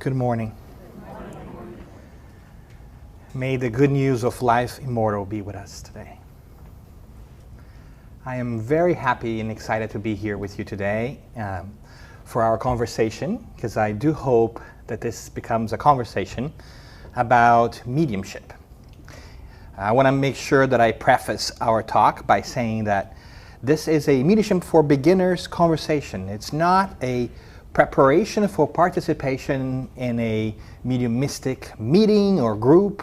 Good morning. May the good news of life immortal be with us today. I am very happy and excited to be here with you today for our conversation, because I do hope that this becomes a conversation about mediumship. I want to make sure that I preface our talk by saying that this is a mediumship for beginners conversation. It's not a preparation for participation in a mediumistic meeting or group.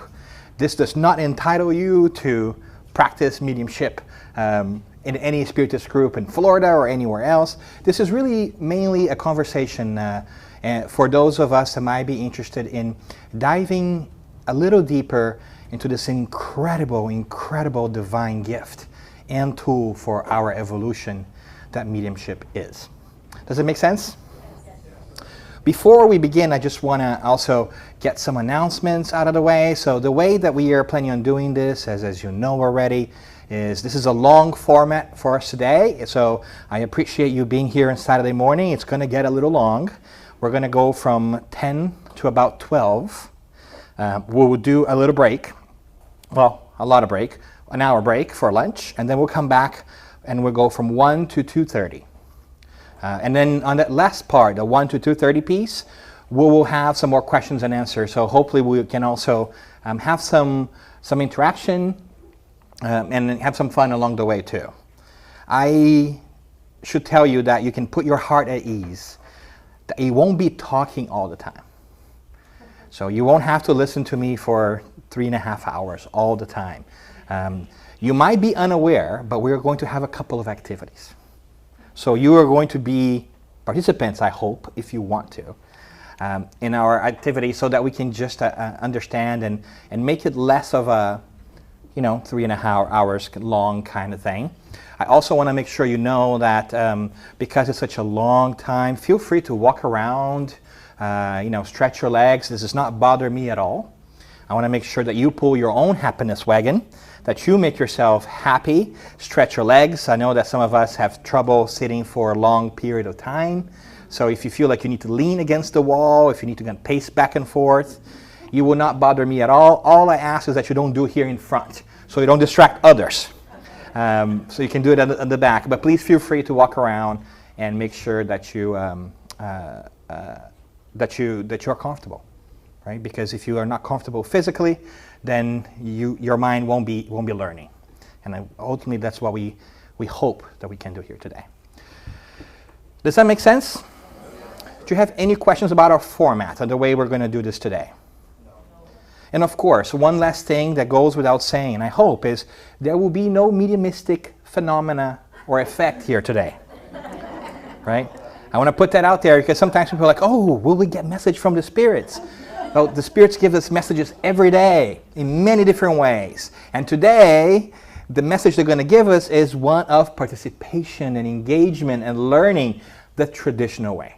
This does not entitle you to practice mediumship in any Spiritist group in Florida or anywhere else. This is really mainly a conversation for those of us that might be interested in diving a little deeper into this incredible divine gift and tool for our evolution that mediumship is. Does it make sense? Before we begin, I just want to also get some announcements out of the way. So the way that we are planning on doing this, as you know already, is this is a long format for us today. So I appreciate you being here on Saturday morning. It's going to get a little long. We're going to go from 10 to about 12. We'll do a little break. Well, a lot of break. An hour break for lunch. And then we'll come back and we'll go from 1 to 2:30. And then on that last part, the 1 to 2:30 piece, we will have some more questions and answers. So hopefully we can also have some interaction and have some fun along the way too. I should tell you that you can put your heart at ease. That you won't be talking all the time. So you won't have to listen to me for 3.5 hours all the time. You might be unaware, but we're going to have a couple of activities. So you are going to be participants, I hope, if you want to, in our activity, so that we can just understand and make it less of a, 3.5 hours long kind of thing. I also want to make sure you know that because it's such a long time, feel free to walk around, stretch your legs. This does not bother me at all. I want to make sure that you pull your own happiness wagon, that you make yourself happy, stretch your legs. I know that some of us have trouble sitting for a long period of time. So if you feel like you need to lean against the wall, if you need to pace back and forth, you will not bother me at all. All I ask is that you don't do it here in front, so you don't distract others. So you can do it at the back. But please feel free to walk around and make sure that you that you're comfortable. Right? Because if you are not comfortable physically, then your mind won't be learning, and ultimately that's what we hope that we can do here today. Does that make sense? Do you have any questions about our format or the way we're going to do this today? And of course, one last thing that goes without saying, and I hope, is there will be no mediumistic phenomena or effect here today. Right? I want to put that out there because sometimes people are like, oh, will we get message from the spirits? Well, the spirits give us messages every day in many different ways. And today, the message they're going to give us is one of participation and engagement and learning the traditional way.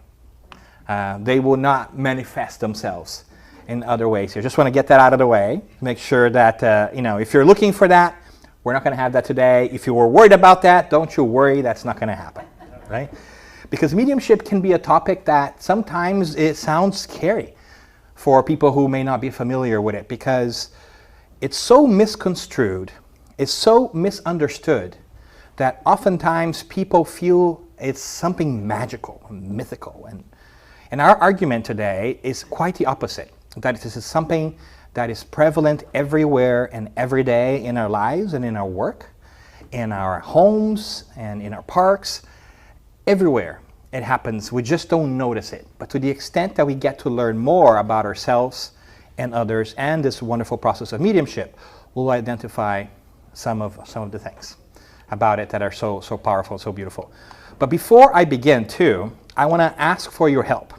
They will not manifest themselves in other ways here. Just want to get that out of the way. Make sure that, if you're looking for that, we're not going to have that today. If you were worried about that, don't you worry, that's not going to happen. Right? Because mediumship can be a topic that sometimes it sounds scary for people who may not be familiar with it, because it's so misconstrued, it's so misunderstood, that oftentimes people feel it's something magical and mythical. And our argument today is quite the opposite, that this is something that is prevalent everywhere and every day in our lives and in our work, in our homes and in our parks, everywhere. It happens. We just don't notice it. But to the extent that we get to learn more about ourselves and others and this wonderful process of mediumship, we'll identify some of the things about it that are so powerful, so beautiful. But before I begin, too, I want to ask for your help.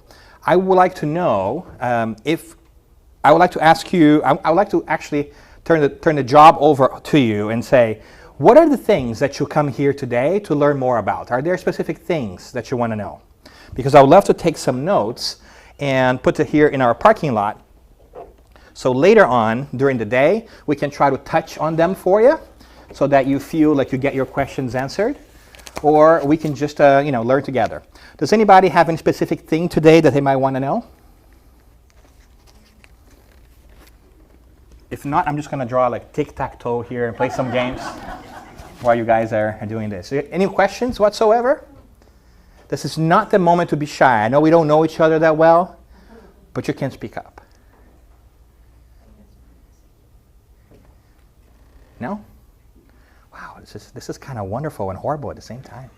I would like to know I would like to ask you. I would like to actually turn the job over to you and say, what are the things that you come here today to learn more about? Are there specific things that you want to know? Because I would love to take some notes and put it here in our parking lot. So later on during the day, we can try to touch on them for you so that you feel like you get your questions answered. Or we can just learn together. Does anybody have any specific thing today that they might want to know? If not, I'm just going to draw like tic-tac-toe here and play some games while you guys are doing this. Any questions whatsoever? This is not the moment to be shy. I know we don't know each other that well, but you can speak up. No? Wow, this is kind of wonderful and horrible at the same time.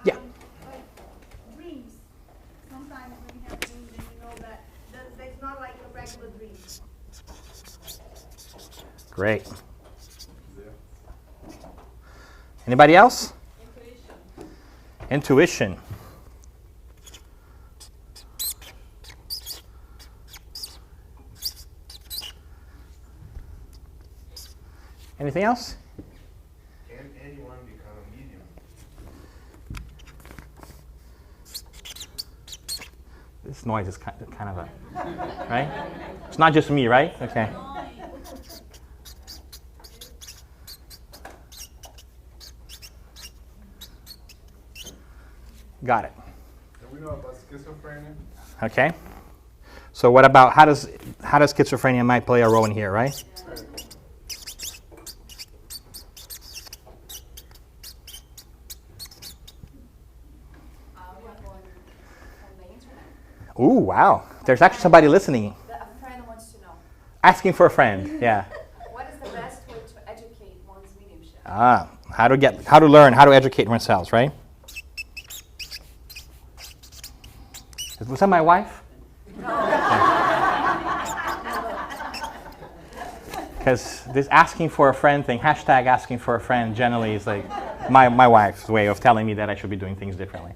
Yeah. Like dreams. Sometimes when you have dreams and you know that it's not like a regular dream. Great. Anybody else? Intuition. Anything else? Can anyone become a medium? This noise is kind of a, right? It's not just me, right? Okay. Got it. And we know about schizophrenia. Okay. So what about how does schizophrenia might play a role in here, right? Ooh, wow. There's actually somebody listening. A friend wants to know. Asking for a friend, yeah. What is the best way to educate one's mediumship? How to learn, how to educate ourselves, right? Was that my wife? Because this asking for a friend thing, hashtag asking for a friend, generally is like my wife's way of telling me that I should be doing things differently.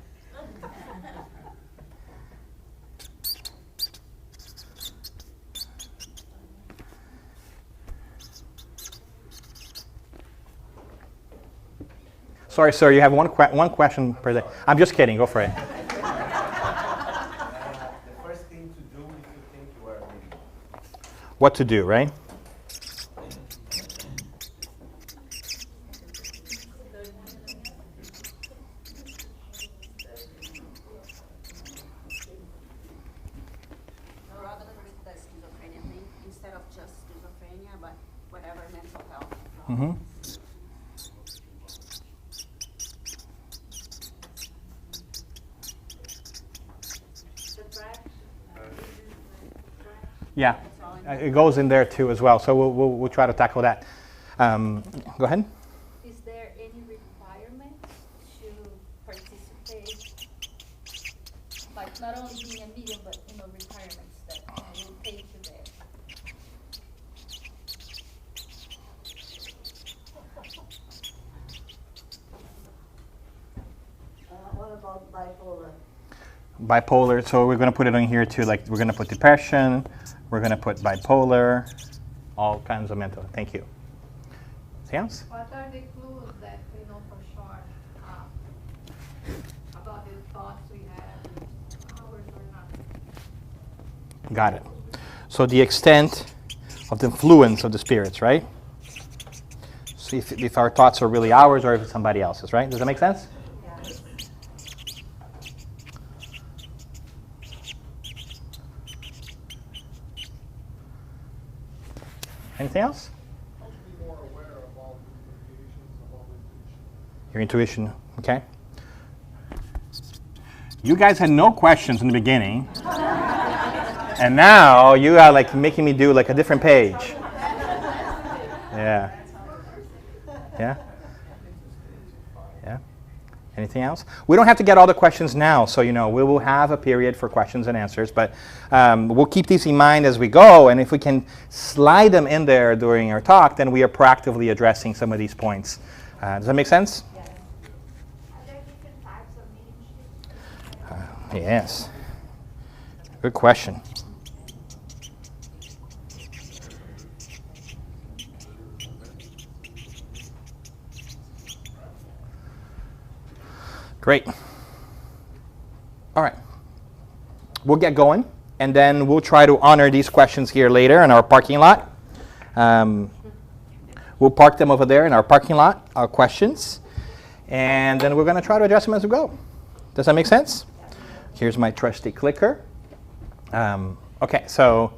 Sorry, sir, you have one question per day. I'm just kidding, go for it. The first thing to do if you think you are a medium. What to do, right? Or rather than the schizophrenia thing, instead of just schizophrenia, but whatever mental health. Mm-hmm. Yeah, it goes in there too as well. So we'll try to tackle that. Go ahead. Is there any requirement to participate? Like not only being a medium, but requirements that will take you there. What about bipolar? Bipolar. So we're going to put it on here too. Like we're going to put depression. We're going to put bipolar. All kinds of mental. Thank you. Anything else? What are the clues that we know for sure about the thoughts we have, ours or not? Got it. So the extent of the influence of the spirits, right? So if our thoughts are really ours or if it's somebody else's, right? Does that make sense? Anything else? Be more aware of all the implications of all intuition. Your intuition, okay? You guys had no questions in the beginning. And now you are like making me do like a different page. Yeah. Yeah? Yeah? Anything else? We don't have to get all the questions now, so we will have a period for questions and answers, but we'll keep these in mind as we go, and if we can slide them in there during our talk, then we are proactively addressing some of these points. Does that make sense? Are there different types of mediumship? Yes. Good question. Great. All right. We'll get going, and then we'll try to honor these questions here later in our parking lot. We'll park them over there in our parking lot, our questions, and then we're going to try to address them as we go. Does that make sense? Here's my trusty clicker. Okay, so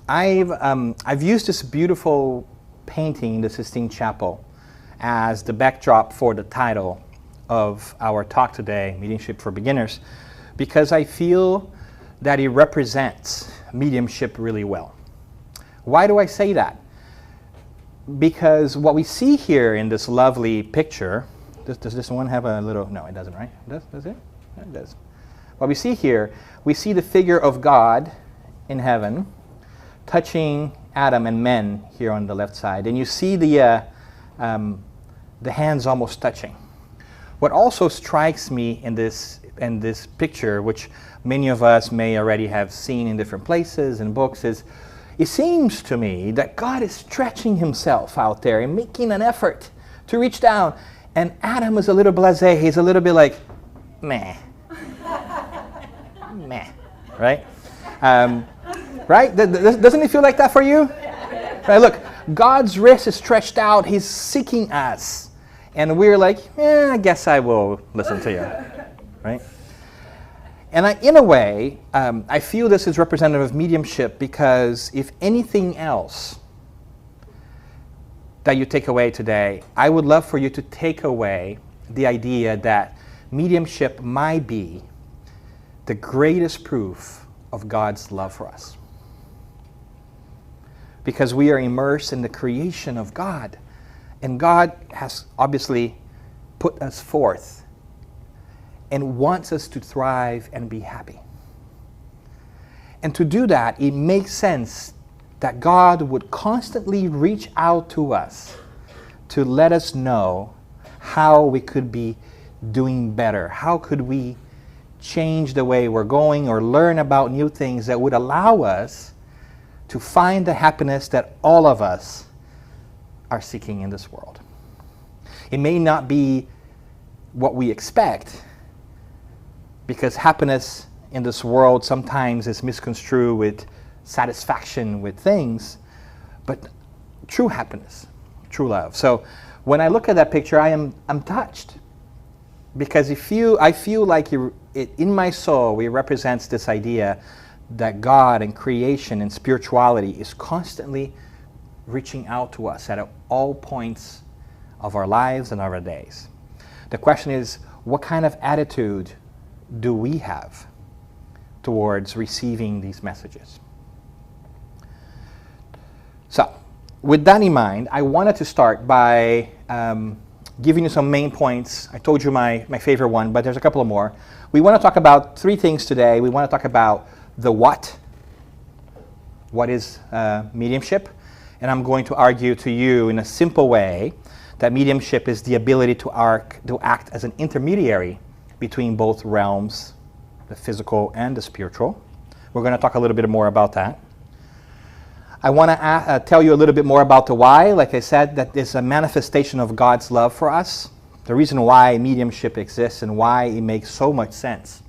I've used this beautiful painting, the Sistine Chapel, as the backdrop for the title of our talk today, Mediumship for Beginners, because I feel that it represents mediumship really well. Why do I say that? Because what we see here in this lovely picture, does this one have a little, no it doesn't, right? Does it? Yeah, it does. What we see here, we see the figure of God in heaven touching Adam and men here on the left side, and you see the hands almost touching. What also strikes me in this picture, which many of us may already have seen in different places and books, is it seems to me that God is stretching himself out there and making an effort to reach down, and Adam is a little blasé. He's a little bit like, meh, meh, right? Right? Doesn't it feel like that for you? Right, look, God's wrist is stretched out. He's seeking us. And we're like, I guess I will listen to you. Right? And in a way, I feel this is representative of mediumship, because if anything else that you take away today, I would love for you to take away the idea that mediumship might be the greatest proof of God's love for us. Because we are immersed in the creation of God. And God has obviously put us forth and wants us to thrive and be happy. And to do that, it makes sense that God would constantly reach out to us to let us know how we could be doing better. How could we change the way we're going, or learn about new things that would allow us to find the happiness that all of us are seeking in this world. It may not be what we expect, because happiness in this world sometimes is misconstrued with satisfaction with things, but true happiness, true love. So when I look at that picture, I'm touched, because I feel like in my soul it represents this idea that God and creation and spirituality is constantly reaching out to us at all points of our lives and our days. The question is, what kind of attitude do we have towards receiving these messages? So, with that in mind, I wanted to start by giving you some main points. I told you my favorite one, but there's a couple of more. We want to talk about three things today. We want to talk about the what is mediumship, and I'm going to argue to you in a simple way that mediumship is the ability to act as an intermediary between both realms, the physical and the spiritual. We're going to talk a little bit more about that. I want to tell you a little bit more about the why. Like I said, that is a manifestation of God's love for us. The reason why mediumship exists and why it makes so much sense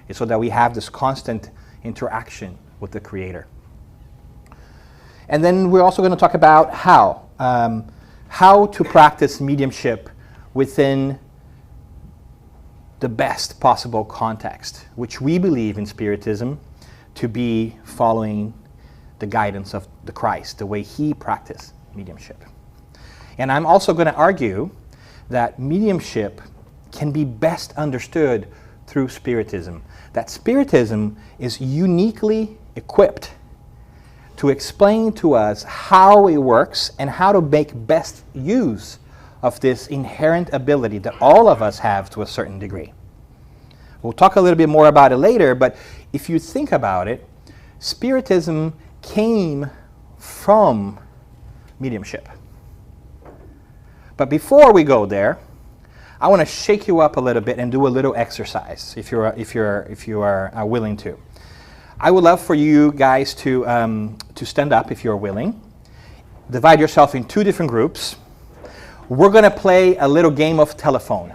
is so that we have this constant interaction with the Creator. And then we're also going to talk about how to practice mediumship within the best possible context, which we believe in Spiritism to be following the guidance of the Christ, the way He practiced mediumship. And I'm also going to argue that mediumship can be best understood through Spiritism. That Spiritism is uniquely equipped to explain to us how it works and how to make best use of this inherent ability that all of us have to a certain degree. We'll talk a little bit more about it later, but if you think about it, Spiritism came from mediumship. But before we go there, I want to shake you up a little bit and do a little exercise, if you are willing to. I would love for you guys to stand up if you're willing. Divide yourself in two different groups. We're going to play a little game of telephone.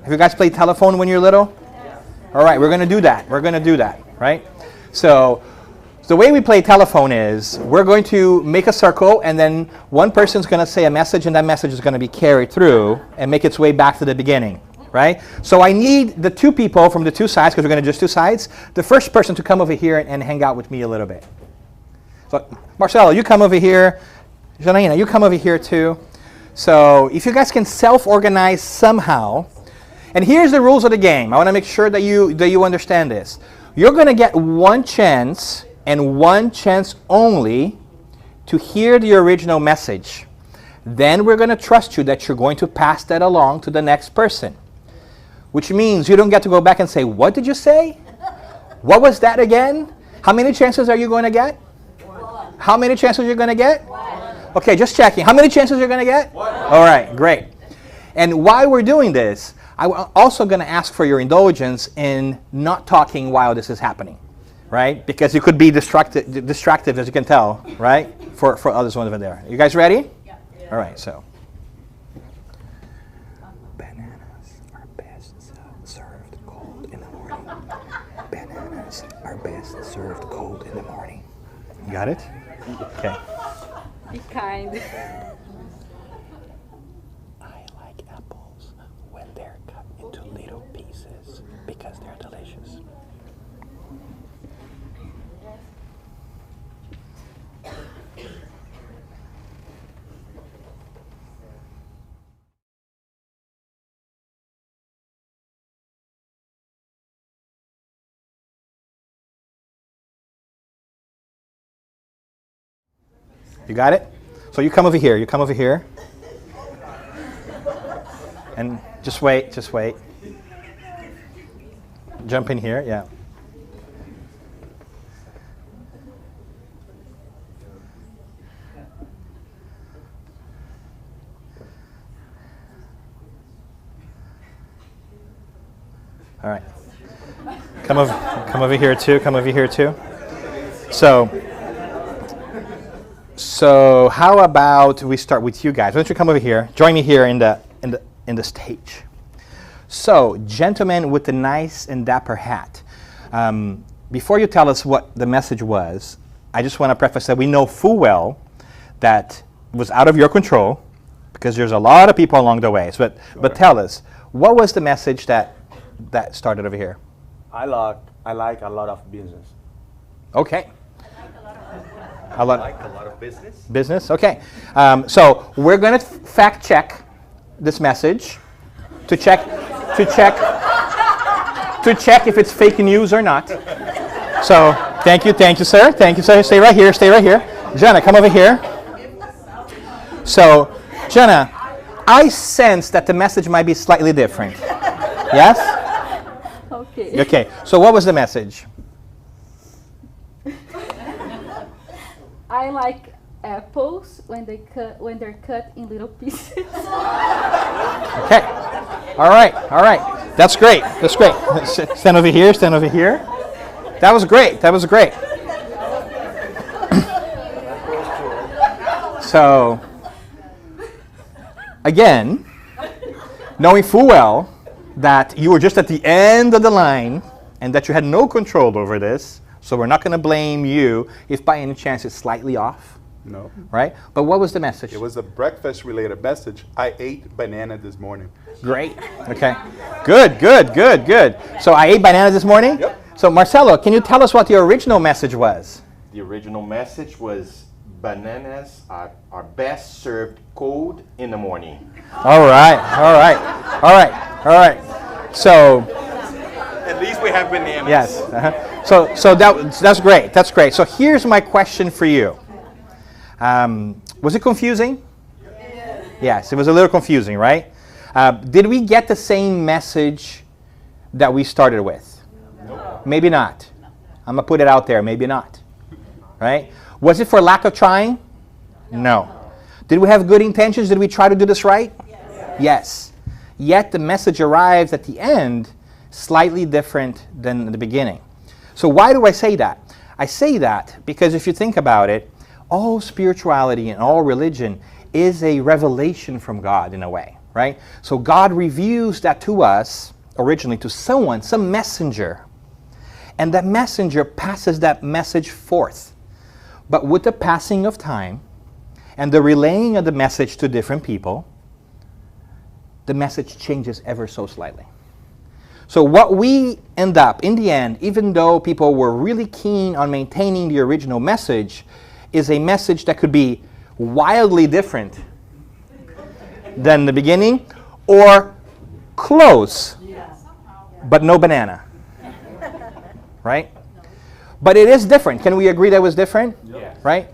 Have you guys played telephone when you're little? Yes. All right, we're going to do that. We're going to do that, right? So the way we play telephone is we're going to make a circle, and then one person's going to say a message, and that message is going to be carried through and make its way back to the beginning. right? So I need the two people from the two sides, because we're going to just two sides. The first person to come over here and hang out with me a little bit. So Marcelo, you come over here. Janaina, you come over here too. So if you guys can self-organize somehow, and here's the rules of the game. I want to make sure that you understand this. You're going to get one chance and one chance only to hear the original message. Then we're going to trust you that you're going to pass that along to the next person. Which means you don't get to go back and say, what did you say? What was that again? How many chances are you going to get? 1. How many chances are you going to get? 1. Okay, just checking. How many chances are you going to get? 1. All right, great. And while we're doing this, I'm also going to ask for your indulgence in not talking while this is happening, right? Because it could be distractive, as you can tell, right? For others over there. You guys ready? Yeah. All right, so. Bananas are best served cold in the morning. Bananas are best served cold in the morning. You got it? Okay. Be kind. I like apples when they're cut into little pieces because they're delicious. You got it? So you come over here. You come over here. And just wait, just wait. Jump in here, yeah. All right. Come over here too. Come over here too. So how about we start with you guys? Why don't you come over here? Join me here in the stage. So, gentleman with the nice and dapper hat. Before you tell us what the message was, I just want to preface that we know full well that it was out of your control because there's a lot of people along the way. So, but tell us, what was the message that started over here? I like a lot of business. Okay. I like a lot of business. Business, okay. So we're going to fact check this message to check if it's fake news or not. So thank you, sir. Thank you, sir. Stay right here. Jenna, come over here. So, Jenna, I sense that the message might be slightly different. Yes? Okay. Okay. So what was the message? I like apples when they're cut in little pieces. Okay. All right. That's great. Stand over here. That was great. So, again, knowing full well that you were just at the end of the line and that you had no control over this, so we're not going to blame you if by any chance it's slightly off. No. Right? But what was the message? It was a breakfast-related message. I ate banana this morning. Great. Okay. Good. So I ate banana this morning? Yep. So Marcelo, can you tell us what the original message was? The original message was bananas are best served cold in the morning. All right. So At least we have bananas. yes. So that's great. So here's my question for you. Was it confusing? Yes, it was a little confusing, right? Did we get the same message that we started with? Nope. Maybe not. I'm going to put it out there. Maybe not. Right? Was it for lack of trying? No. Did we have good intentions? Did we try to do this right? Yes. Yet the message arrives at the end slightly different than the beginning. So why do I say that? I say that because if you think about it, all spirituality and all religion is a revelation from God in a way, right? So God reveals that to us originally to someone, some messenger, and that messenger passes that message forth. But with the passing of time and the relaying of the message to different people, the message changes ever so slightly. So what we end up, in the end, even though people were really keen on maintaining the original message, is a message that could be wildly different than the beginning, or close, but no banana. Right? But it is different. Can we agree that it was different? Yes. Right?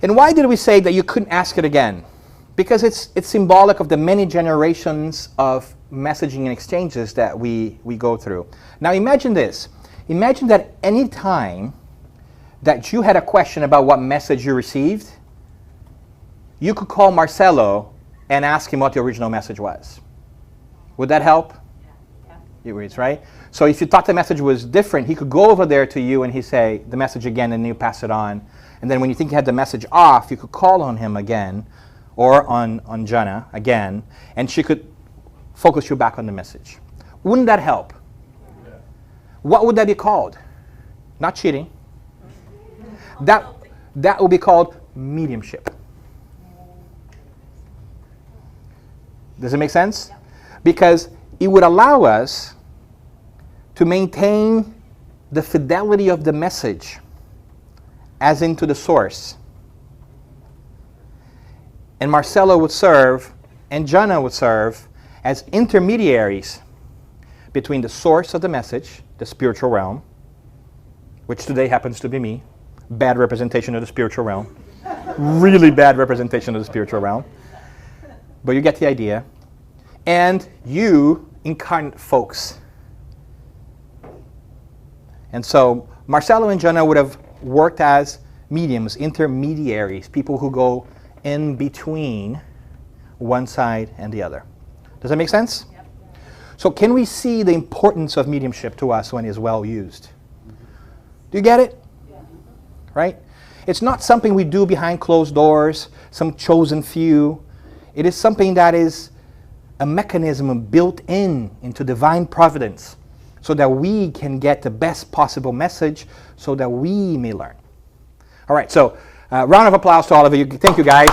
And why did we say that you couldn't ask it again? Because it's symbolic of the many generations of messaging and exchanges that we go through. Now imagine this. Imagine that any time that you had a question about what message you received, you could call Marcelo and ask him what the original message was. Would that help? Yeah. It right? So if you thought the message was different, he could go over there to you and he'd say the message again, and you pass it on. And then when you think you had the message off, you could call on him again, or on Jana again, and she could focus you back on the message. Wouldn't that help? Yeah. What would that be called? Not cheating. That would be called mediumship. Does it make sense? Yeah. Because it would allow us to maintain the fidelity of the message as into the source. And Marcelo would serve, and Jana would serve as intermediaries between the source of the message, the spiritual realm, which today happens to be me, bad representation of the spiritual realm, really bad representation of the spiritual realm, but you get the idea, and you incarnate folks. And so Marcelo and Jana would have worked as mediums, intermediaries, people who go in between one side and the other. Does that make sense? Yep. So can we see the importance of mediumship to us when it's well used? Do you get it? Yeah. Right? It's not something we do behind closed doors, some chosen few. It is something that is a mechanism built into divine providence so that we can get the best possible message so that we may learn. All right, so round of applause to all of you. Thank you, guys.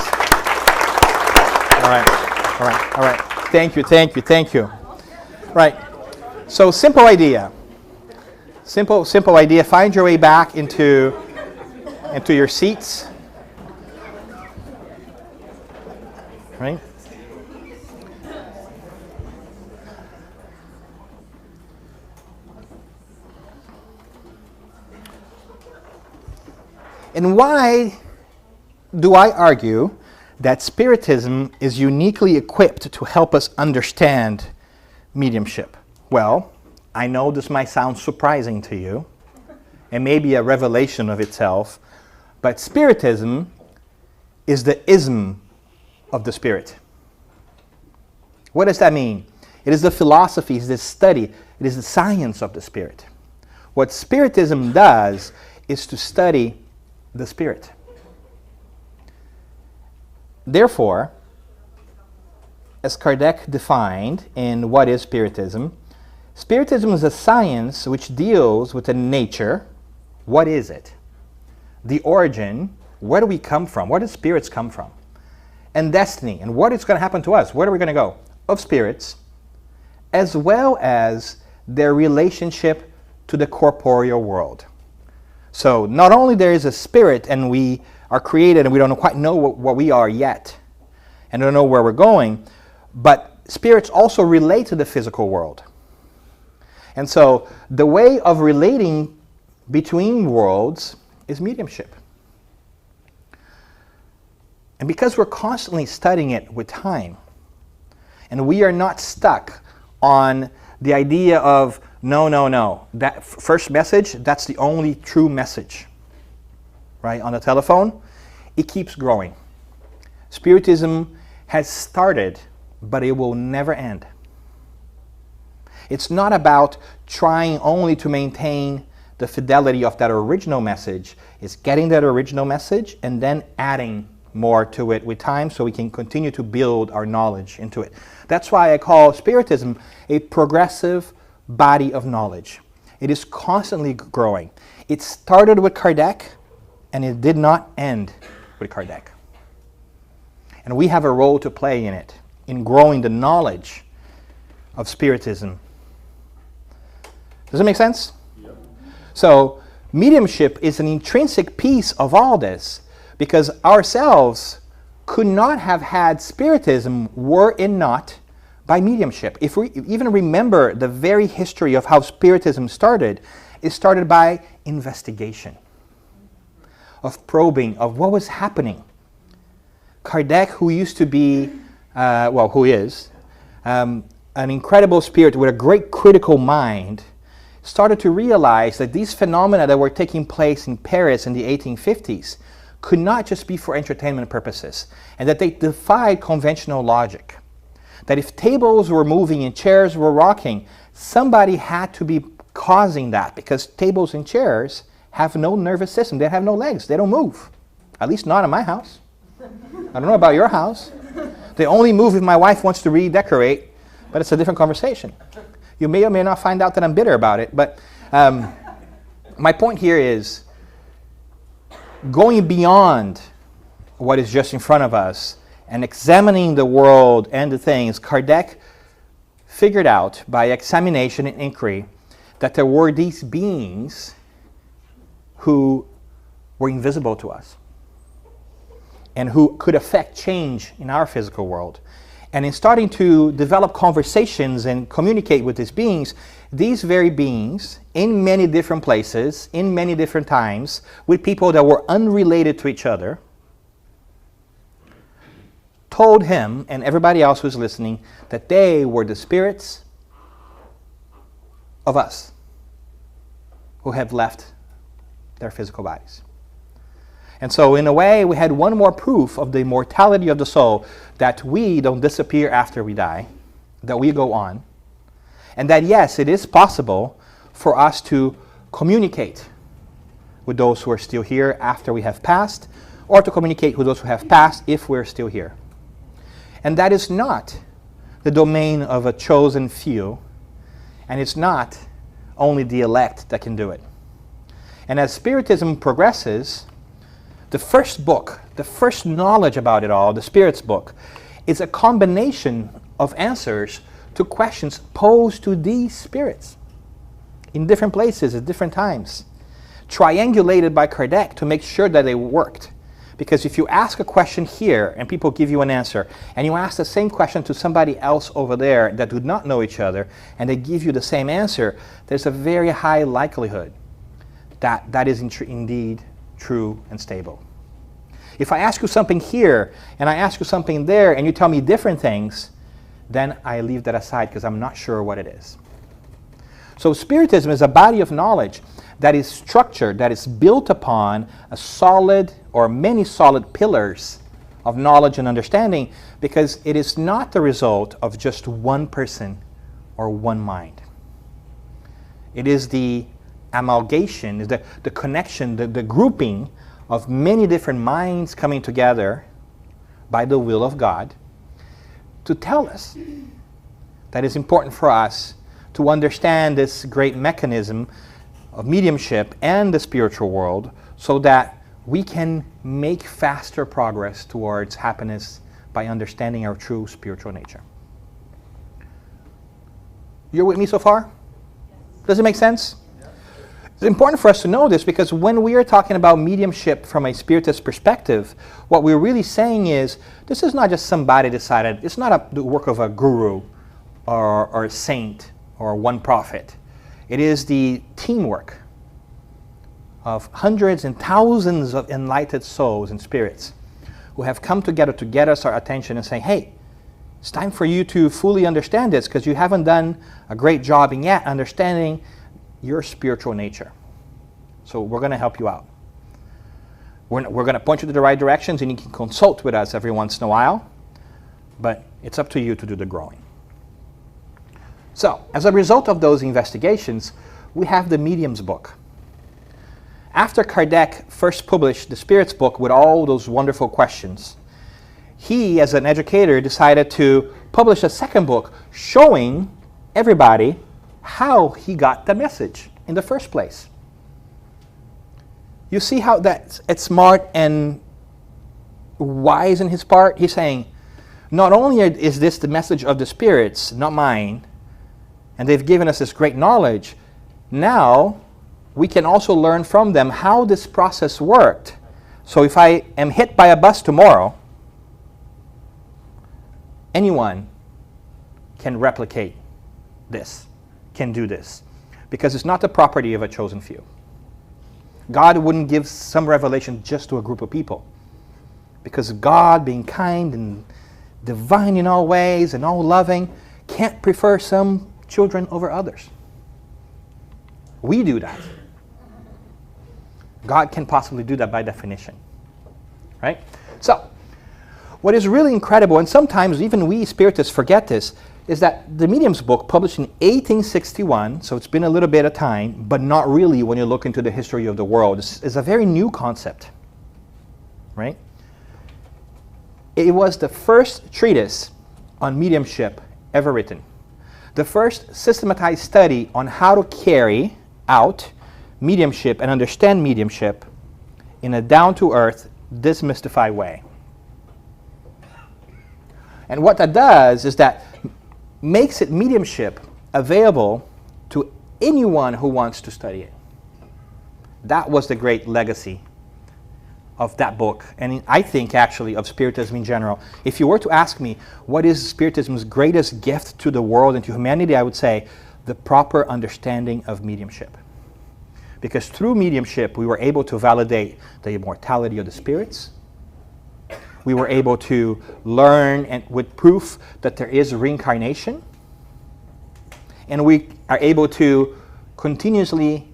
All right. Thank you. Right. So simple idea. Simple idea. Find your way back into your seats. Right? And why do I argue that Spiritism is uniquely equipped to help us understand mediumship? Well, I know this might sound surprising to you, and maybe a revelation of itself, but Spiritism is the ism of the Spirit. What does that mean? It is the philosophy, it is the study, it is the science of the Spirit. What Spiritism does is to study the Spirit. Therefore, as Kardec defined in What is Spiritism, Spiritism is a science which deals with the nature, what is it? The origin, where do we come from? Where do spirits come from? And destiny, and what is going to happen to us? Where are we going to go? Of spirits, as well as their relationship to the corporeal world. So not only there is a spirit and we are created and we don't quite know what we are yet and don't know where we're going, but spirits also relate to the physical world. And so the way of relating between worlds is mediumship. And because we're constantly studying it with time, and we are not stuck on the idea of no. That first message, that's the only true message. Right? On the telephone, it keeps growing. Spiritism has started, but it will never end. It's not about trying only to maintain the fidelity of that original message. It's getting that original message and then adding more to it with time so we can continue to build our knowledge into it. That's why I call Spiritism a progressive body of knowledge. It is constantly growing. It started with Kardec and it did not end with Kardec. And we have a role to play in it. in growing the knowledge of Spiritism. Does it make sense? Yep. So mediumship is an intrinsic piece of all this, because ourselves could not have had Spiritism were it not by mediumship. If we even remember the very history of how Spiritism started, it started by investigation, of probing, of what was happening. Kardec, who used to be, who is, an incredible spirit with a great critical mind, started to realize that these phenomena that were taking place in Paris in the 1850s could not just be for entertainment purposes, and that they defied conventional logic. That if tables were moving and chairs were rocking, somebody had to be causing that, because tables and chairs have no nervous system. They have no legs. They don't move. At least not in my house. I don't know about your house. They only move if my wife wants to redecorate, but it's a different conversation. You may or may not find out that I'm bitter about it, but my point here is going beyond what is just in front of us and examining the world and the things. Kardec figured out by examination and inquiry that there were these beings who were invisible to us and who could affect change in our physical world. And in starting to develop conversations and communicate with these beings, these very beings, in many different places, in many different times, with people that were unrelated to each other, told him and everybody else who was listening that they were the spirits of us who have left their physical bodies. And so in a way, we had one more proof of the immortality of the soul, that we don't disappear after we die, that we go on, and that yes, it is possible for us to communicate with those who are still here after we have passed, or to communicate with those who have passed if we're still here. And that is not the domain of a chosen few, and it's not only the elect that can do it. And as Spiritism progresses, the first book, the first knowledge about it all, the Spirit's book, is a combination of answers to questions posed to these spirits in different places at different times, triangulated by Kardec to make sure that they worked. Because if you ask a question here and people give you an answer, and you ask the same question to somebody else over there that do not know each other, and they give you the same answer, there's a very high likelihood that that is indeed true and stable. If I ask you something here and I ask you something there and you tell me different things, then I leave that aside because I'm not sure what it is. So Spiritism is a body of knowledge that is structured, that is built upon a solid or many solid pillars of knowledge and understanding, because it is not the result of just one person or one mind. It is the amalgamation, is the connection, the grouping of many different minds coming together by the will of God to tell us that it's important for us to understand this great mechanism of mediumship and the spiritual world, so that we can make faster progress towards happiness by understanding our true spiritual nature. You're with me so far? Does it make sense? It's important for us to know this, because when we are talking about mediumship from a Spiritist perspective, what we're really saying is, this is not just somebody decided, it's not the work of a guru or a saint or one prophet. It is the teamwork of hundreds and thousands of enlightened souls and spirits who have come together to get us our attention and say, hey, it's time for you to fully understand this, because you haven't done a great job in yet understanding your spiritual nature. So we're going to help you out. We're going to point you to the right directions, and you can consult with us every once in a while, but it's up to you to do the growing. So, as a result of those investigations, we have the Medium's book. After Kardec first published the Spirit's book with all those wonderful questions, he, as an educator, decided to publish a second book showing everybody how he got the message in the first place. You see how it's smart and wise in his part? He's saying, not only is this the message of the spirits, not mine, and they've given us this great knowledge, now we can also learn from them how this process worked. So if I am hit by a bus tomorrow, anyone can replicate this, can do this, because it's not the property of a chosen few. God wouldn't give some revelation just to a group of people, because God, being kind and divine in all ways and all loving, can't prefer some children over others. We do that. God can possibly do that by definition, right? So, what is really incredible, and sometimes even we Spiritists forget this, is that the Medium's book, published in 1861, so it's been a little bit of time, but not really when you look into the history of the world. It's a very new concept, right? It was the first treatise on mediumship ever written. The first systematized study on how to carry out mediumship and understand mediumship in a down-to-earth, demystified way. And what that does is that makes it mediumship available to anyone who wants to study it. That was the great legacy of that book, and I think actually of Spiritism in general. If you were to ask me what is Spiritism's greatest gift to the world and to humanity, I would say the proper understanding of mediumship. Because through mediumship we were able to validate the immortality of the spirits. We were able to learn and with proof that there is reincarnation. And we are able to continuously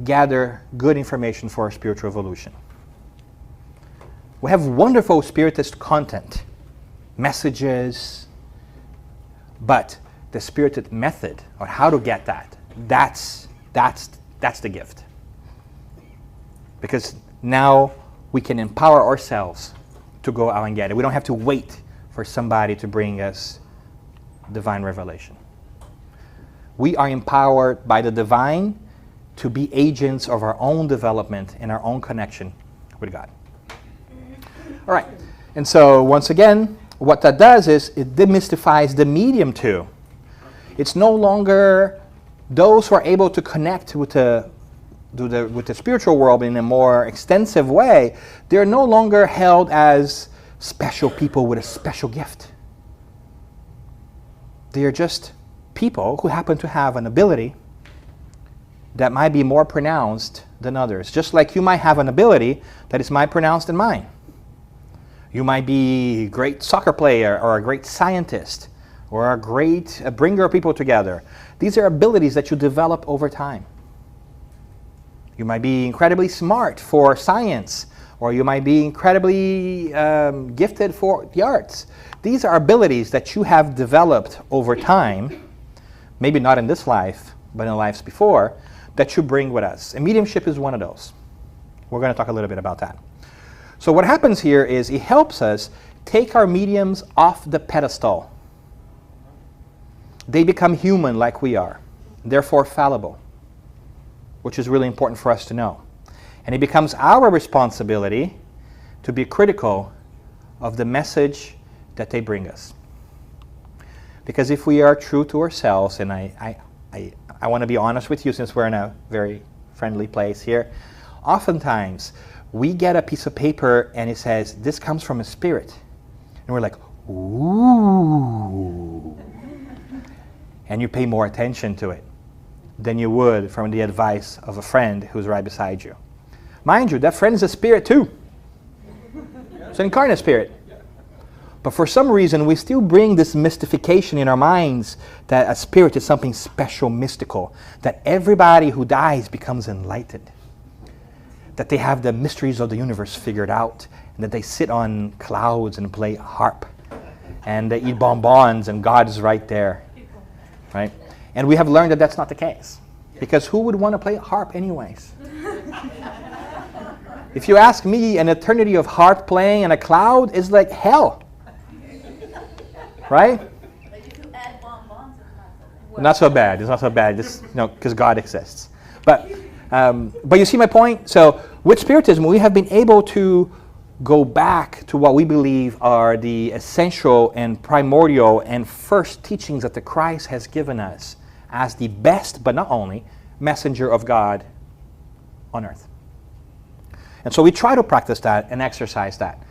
gather good information for our spiritual evolution. We have wonderful Spiritist content, messages, but the Spirited method, or how to get that, that's the gift. Because now we can empower ourselves to go out and get it. We don't have to wait for somebody to bring us divine revelation. We are empowered by the divine to be agents of our own development and our own connection with God. All right, and so once again, what that does is it demystifies the medium too. It's no longer those who are able to connect with the spiritual world in a more extensive way. They're no longer held as special people with a special gift. They are just people who happen to have an ability that might be more pronounced than others. Just like you might have an ability that is more pronounced than mine. You might be a great soccer player or a great scientist or a great bringer of people together. These are abilities that you develop over time. You might be incredibly smart for science, or you might be incredibly gifted for the arts. These are abilities that you have developed over time, maybe not in this life, but in lives before, that you bring with us. And mediumship is one of those. We're going to talk a little bit about that. So what happens here is it helps us take our mediums off the pedestal. They become human like we are, therefore fallible, which is really important for us to know. And it becomes our responsibility to be critical of the message that they bring us. Because if we are true to ourselves, and I want to be honest with you since we're in a very friendly place here, oftentimes we get a piece of paper and it says, this comes from a spirit. And we're like, ooh. And you pay more attention to it than you would from the advice of a friend who's right beside you. Mind you, that friend is a spirit too. It's an incarnate spirit. But for some reason, we still bring this mystification in our minds that a spirit is something special, mystical, that everybody who dies becomes enlightened, that they have the mysteries of the universe figured out, and that they sit on clouds and play harp, and they eat bonbons, and God is right there, right? And we have learned that that's not the case, because who would want to play harp anyways? If you ask me, an eternity of harp playing in a cloud is like hell. Right? But if you add bonbons, it's Not so bad. It's not so bad. Just, because God exists. But you see my point? So with Spiritism, we have been able to go back to what we believe are the essential and primordial and first teachings that the Christ has given us as the best, but not only, messenger of God on earth. And so we try to practice that and exercise that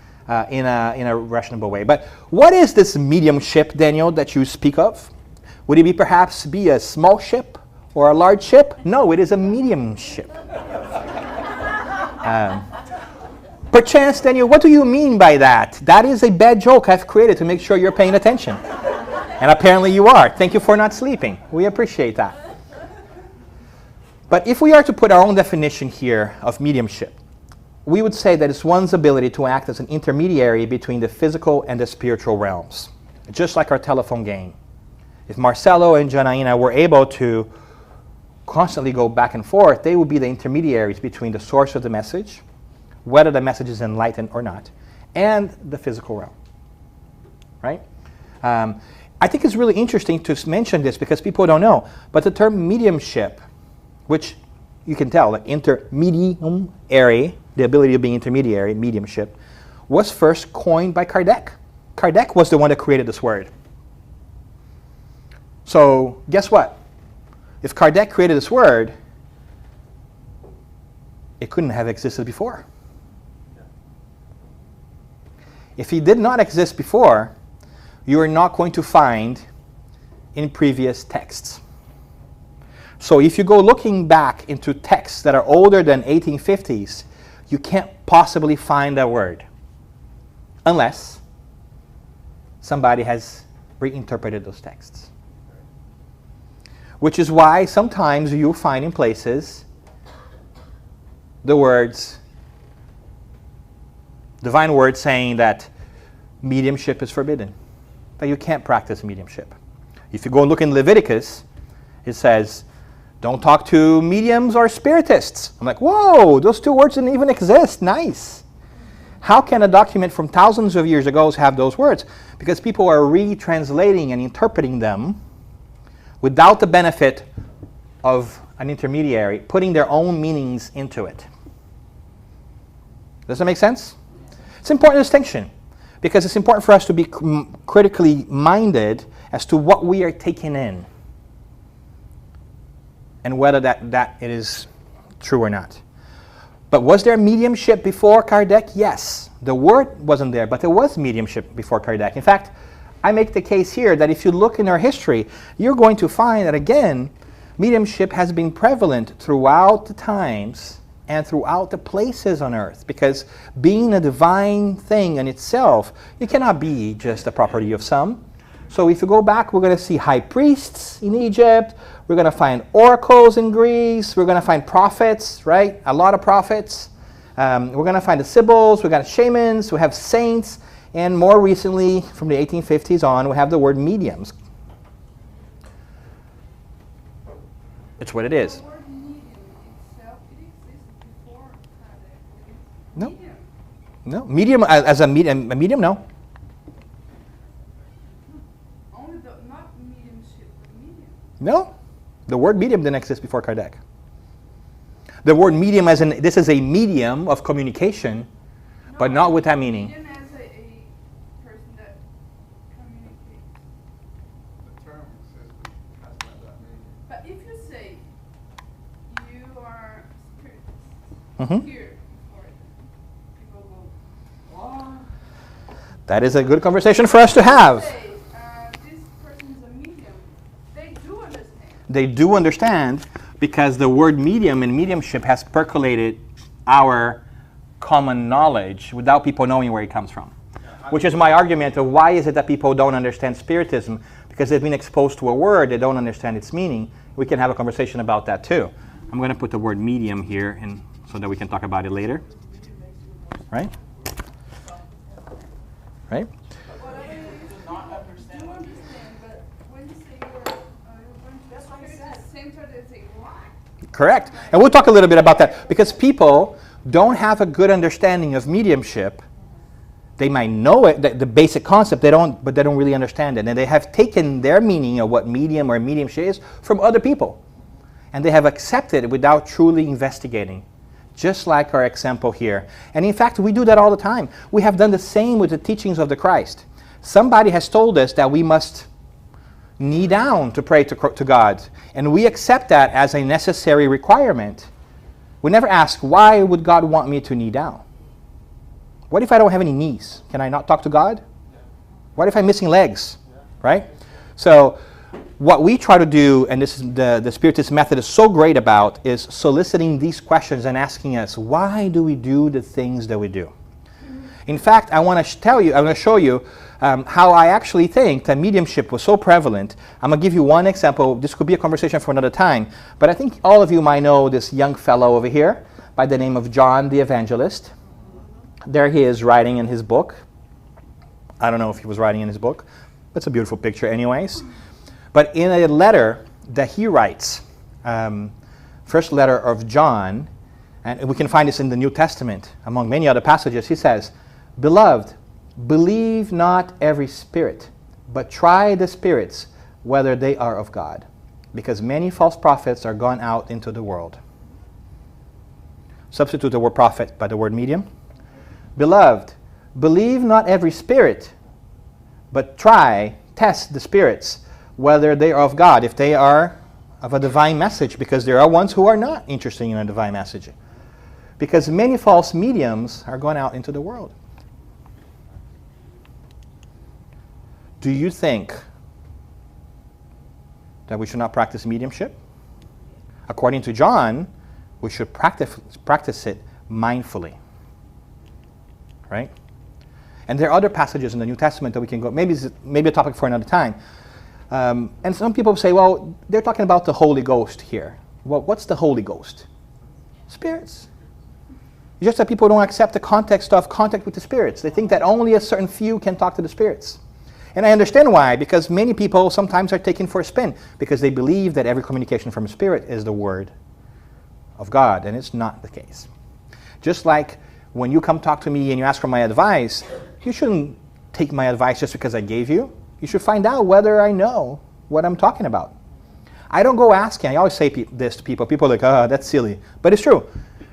in a rational way. But what is this mediumship, Daniel, that you speak of? Would it perhaps be a small ship or a large ship? No, it is a mediumship. Perchance, Daniel, what do you mean by that? That is a bad joke I've created to make sure you're paying attention. And apparently you are. Thank you for not sleeping. We appreciate that. But if we are to put our own definition here of mediumship, we would say that it's one's ability to act as an intermediary between the physical and the spiritual realms. Just like our telephone game. If Marcelo and Janaína were able to constantly go back and forth, they would be the intermediaries between the source of the message, whether the message is enlightened or not, and the physical realm. Right? I think it's really interesting to mention this because people don't know, but the term mediumship, which you can tell, like intermediary, the ability of being intermediary, mediumship, was first coined by Kardec. Kardec was the one that created this word. So guess what? If Kardec created this word, it couldn't have existed before. If he did not exist before, you are not going to find in previous texts. So if you go looking back into texts that are older than 1850s, you can't possibly find that word unless somebody has reinterpreted those texts. Which is why sometimes you'll find in places the words, divine words saying that mediumship is forbidden, that you can't practice mediumship. If you go and look in Leviticus, it says, don't talk to mediums or spiritists. I'm like, whoa, those two words didn't even exist. Nice. How can a document from thousands of years ago have those words? Because people are retranslating and interpreting them without the benefit of an intermediary, putting their own meanings into it. Does that make sense? It's an important distinction because it's important for us to be critically minded as to what we are taking in and whether that it is true or not. But was there mediumship before Kardec? Yes. The word wasn't there, but there was mediumship before Kardec. In fact, I make the case here that if you look in our history, you're going to find that, again, mediumship has been prevalent throughout the times and throughout the places on earth. Because being a divine thing in itself, it cannot be just the property of some. So if you go back, we're going to see high priests in Egypt. We're going to find oracles in Greece. We're going to find prophets, right? A lot of prophets. We're going to find the sibyls. We've got shamans. We have saints. And more recently, from the 1850s on, we have the word mediums. It's what it is. The word medium itself, it existed before Kardec. No. Medium. No. Medium as a medium, no. Only the, not mediumship, but medium. No. The word medium didn't exist before Kardec. The word medium as in, this is a medium of communication, but not with that meaning. Medium as a person that communicates. The term says it has not that meaning. But if you say you are spiritist Mhm. here in Florida, people go, what? That is a good conversation for us to have. Say, this person is a medium. They do understand. They do understand because the word medium and mediumship has percolated our common knowledge without people knowing where it comes from. Which is my argument of why is it that people don't understand Spiritism? Because they've been exposed to a word, they don't understand its meaning. We can have a conversation about that too. I'm going to put the word medium here and so that we can talk about it later. Right? Right? Whatever you do understand, but when you say you're going to spiritist center, they say, what? Correct. And we'll talk a little bit about that because people don't have a good understanding of mediumship. They might know it, the basic concept, but they don't really understand it. And they have taken their meaning of what medium or mediumship is from other people. And they have accepted it without truly investigating. just like our example here. And in fact, we do that all the time. We have done the same with the teachings of the Christ. Somebody has told us that we must kneel down to pray to God, and we accept that as a necessary requirement. We never ask, why would God want me to kneel down? What if I don't have any knees? Can I not talk to God? What if I'm missing legs? Right? So what we try to do, and this is the Spiritist method is so great about, is soliciting these questions and asking us, why do we do the things that we do? In fact, I want to show you how I actually think that mediumship was so prevalent. I'm going to give you one example. This could be a conversation for another time, but I think all of you might know this young fellow over here by the name of John the Evangelist. There he is writing in his book. I don't know if he was writing in his book. It's a beautiful picture anyways. But in a letter that he writes, first letter of John, and we can find this in the New Testament, among many other passages, he says, "Beloved, believe not every spirit, but try the spirits, whether they are of God, because many false prophets are gone out into the world." Substitute the word prophet by the word medium. "Beloved, believe not every spirit, but test the spirits, whether they are of God," if they are of a divine message, because there are ones who are not interested in a divine message. Because many false mediums are going out into the world. Do you think that we should not practice mediumship? According to John, we should practice it mindfully. Right? And there are other passages in the New Testament that we can go, maybe a topic for another time. And some people say, well, they're talking about the Holy Ghost here. Well, what's the Holy Ghost? Spirits. It's just that people don't accept the context of contact with the spirits. They think that only a certain few can talk to the spirits. And I understand why, because many people sometimes are taken for a spin, because they believe that every communication from a spirit is the word of God, and it's not the case. Just like when you come talk to me and you ask for my advice, you shouldn't take my advice just because I gave you. You should find out whether I know what I'm talking about. I don't go asking. I always say this to people. People are like, oh, that's silly. But it's true.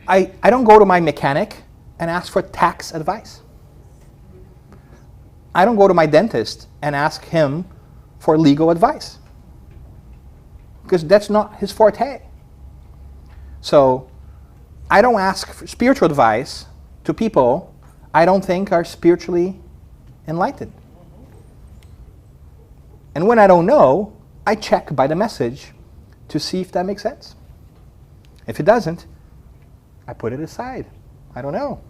I don't go to my mechanic and ask for tax advice. I don't go to my dentist and ask him for legal advice, because that's not his forte. So I don't ask for spiritual advice to people I don't think are spiritually enlightened. And when I don't know, I check by the message to see if that makes sense. If it doesn't, I put it aside. I don't know.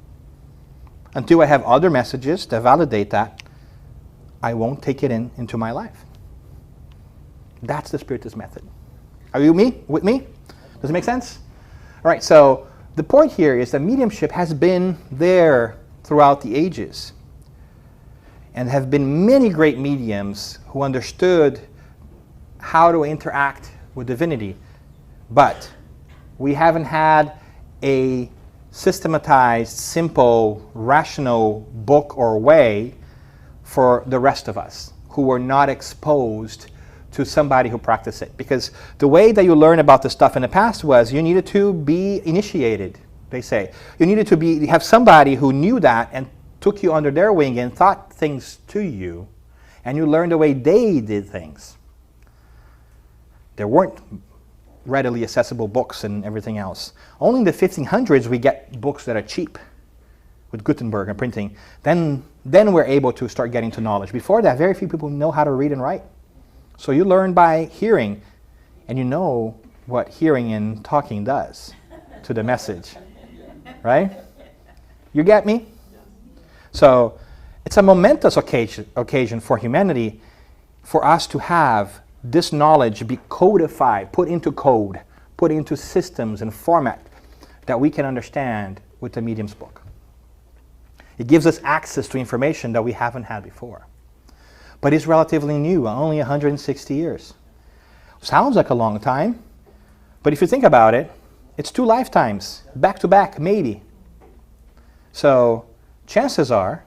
Until I have other messages that validate that, I won't take it into my life. That's the Spiritist method. Are you with me? Does it make sense? All right, so the point here is that mediumship has been there throughout the ages. And have been many great mediums who understood how to interact with divinity. But we haven't had a systematized, simple, rational book or way for the rest of us who were not exposed to somebody who practiced it. Because the way that you learn about this stuff in the past was you needed to be initiated, they say. You needed to have somebody who knew that and took you under their wing and taught things to you, and you learned the way they did things. There weren't readily accessible books and everything else. Only in the 1500s we get books that are cheap, with Gutenberg and printing. Then we're able to start getting to knowledge. Before that, very few people know how to read and write. So you learn by hearing, and you know what hearing and talking does to the message, right? You get me? So it's a momentous occasion for humanity, for us to have this knowledge be codified, put into code, put into systems and format that we can understand with the medium's book. It gives us access to information that we haven't had before. But it's relatively new, only 160 years. Sounds like a long time, but if you think about it, it's 2 lifetimes, back to back, maybe. So chances are,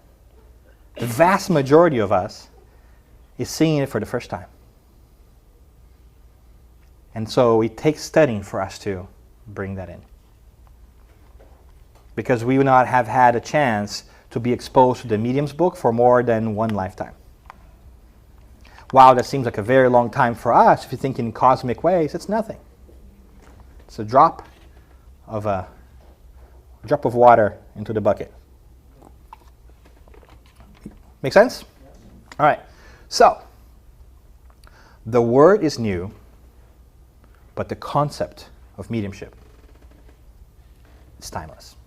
the vast majority of us is seeing it for the first time. And so it takes studying for us to bring that in. because we would not have had a chance to be exposed to the medium's book for more than one lifetime. Wow, that seems like a very long time for us. If you think in cosmic ways, it's nothing. It's a drop of water into the bucket. Make sense? All right. So, the word is new, but the concept of mediumship is timeless.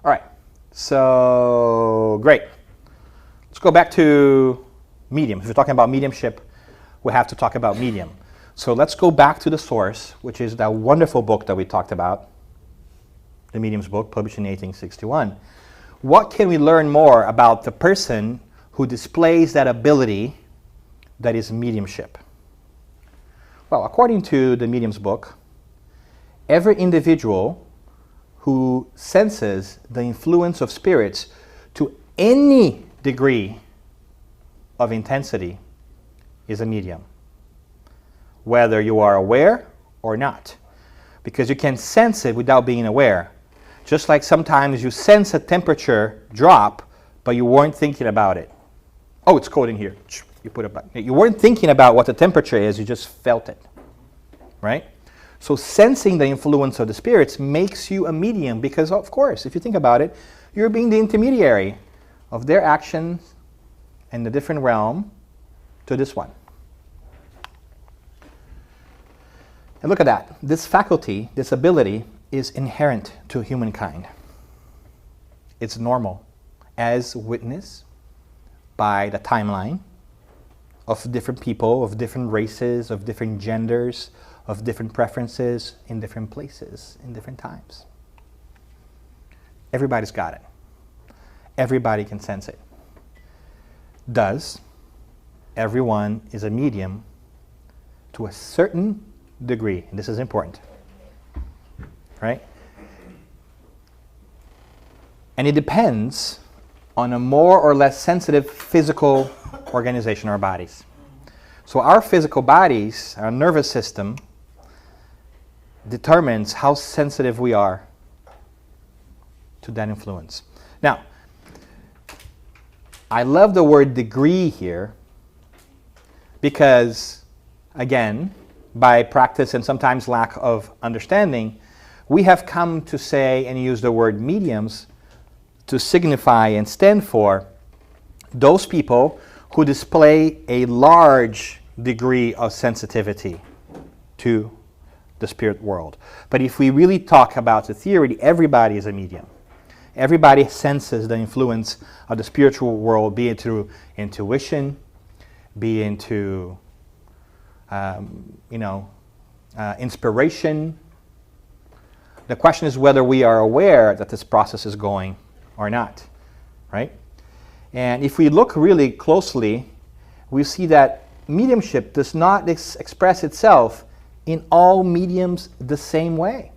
All right. So, great. Let's go back to medium. If we're talking about mediumship, we have to talk about medium. So let's go back to the source, which is that wonderful book that we talked about, the Medium's book, published in 1861. What can we learn more about the person who displays that ability that is mediumship? Well, according to the Medium's book, every individual who senses the influence of spirits to any degree of intensity is a medium, whether you are aware or not, because you can sense it without being aware. Just like sometimes you sense a temperature drop, but you weren't thinking about it. Oh, it's cold in here. You put it back. You weren't thinking about what the temperature is, you just felt it, right? So sensing the influence of the spirits makes you a medium because, of course, if you think about it, you're being the intermediary of their actions in the different realm to this one. And look at that. This faculty, this ability, is inherent to humankind. It's normal, as witnessed by the timeline of different people, of different races, of different genders, of different preferences in different places, in different times. Everybody's got it. Everybody can sense it. Thus, everyone is a medium to a certain degree. And this is important, right? And it depends on a more or less sensitive physical organization of our bodies. So our physical bodies, our nervous system, determines how sensitive we are to that influence. Now, I love the word degree here because, again, by practice and sometimes lack of understanding, we have come to say and use the word mediums to signify and stand for those people who display a large degree of sensitivity to the spirit world. But if we really talk about the theory, everybody is a medium. Everybody senses the influence of the spiritual world, be it through intuition, be it through inspiration. The question is whether we are aware that this process is going or not, right? And if we look really closely, we see that mediumship does not express itself in all mediums the same way,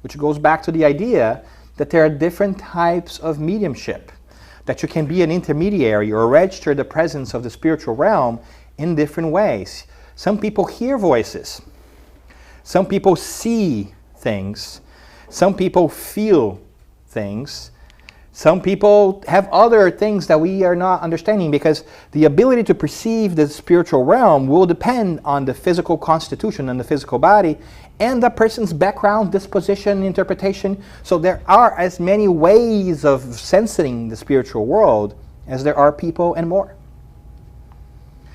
which goes back to the idea that there are different types of mediumship, that you can be an intermediary or register the presence of the spiritual realm in different ways. Some people hear voices. Some people see things. Some people feel things. Some people have other things that we are not understanding, because the ability to perceive the spiritual realm will depend on the physical constitution and the physical body and the person's background, disposition, interpretation. So there are as many ways of sensing the spiritual world as there are people and more.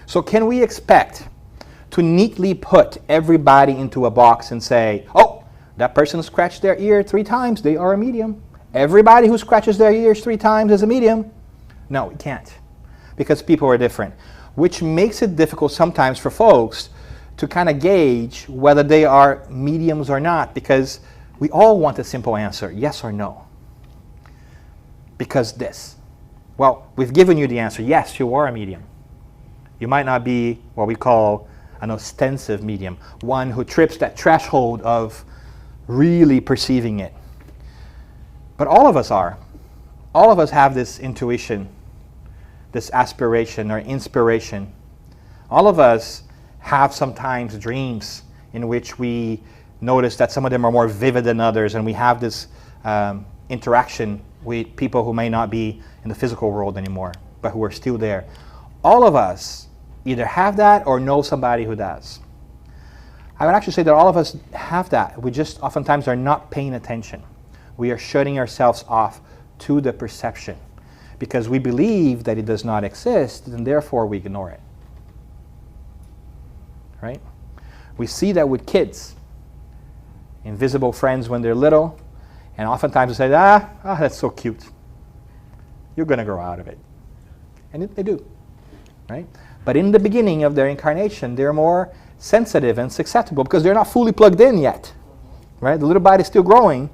So can we expect to neatly put everybody into a box and say, oh, that person scratched their ear 3 times, they are a medium. Everybody who scratches their ears 3 times is a medium? No, we can't, because people are different, which makes it difficult sometimes for folks to kind of gauge whether they are mediums or not, because we all want a simple answer, yes or no. Because this. Well, we've given you the answer, yes, you are a medium. You might not be what we call an ostensive medium, one who trips that threshold of really perceiving it. But all of us are. All of us have this intuition, this aspiration or inspiration. All of us have sometimes dreams in which we notice that some of them are more vivid than others, and we have this interaction with people who may not be in the physical world anymore, but who are still there. All of us either have that or know somebody who does. I would actually say that all of us have that. We just oftentimes are not paying attention. We are shutting ourselves off to the perception because we believe that it does not exist, and therefore we ignore it. Right? We see that with kids. Invisible friends when they're little, and oftentimes we say, that's so cute. You're going to grow out of it. And they do. Right? But in the beginning of their incarnation, they're more sensitive and susceptible because they're not fully plugged in yet. Right? The little body's still growing.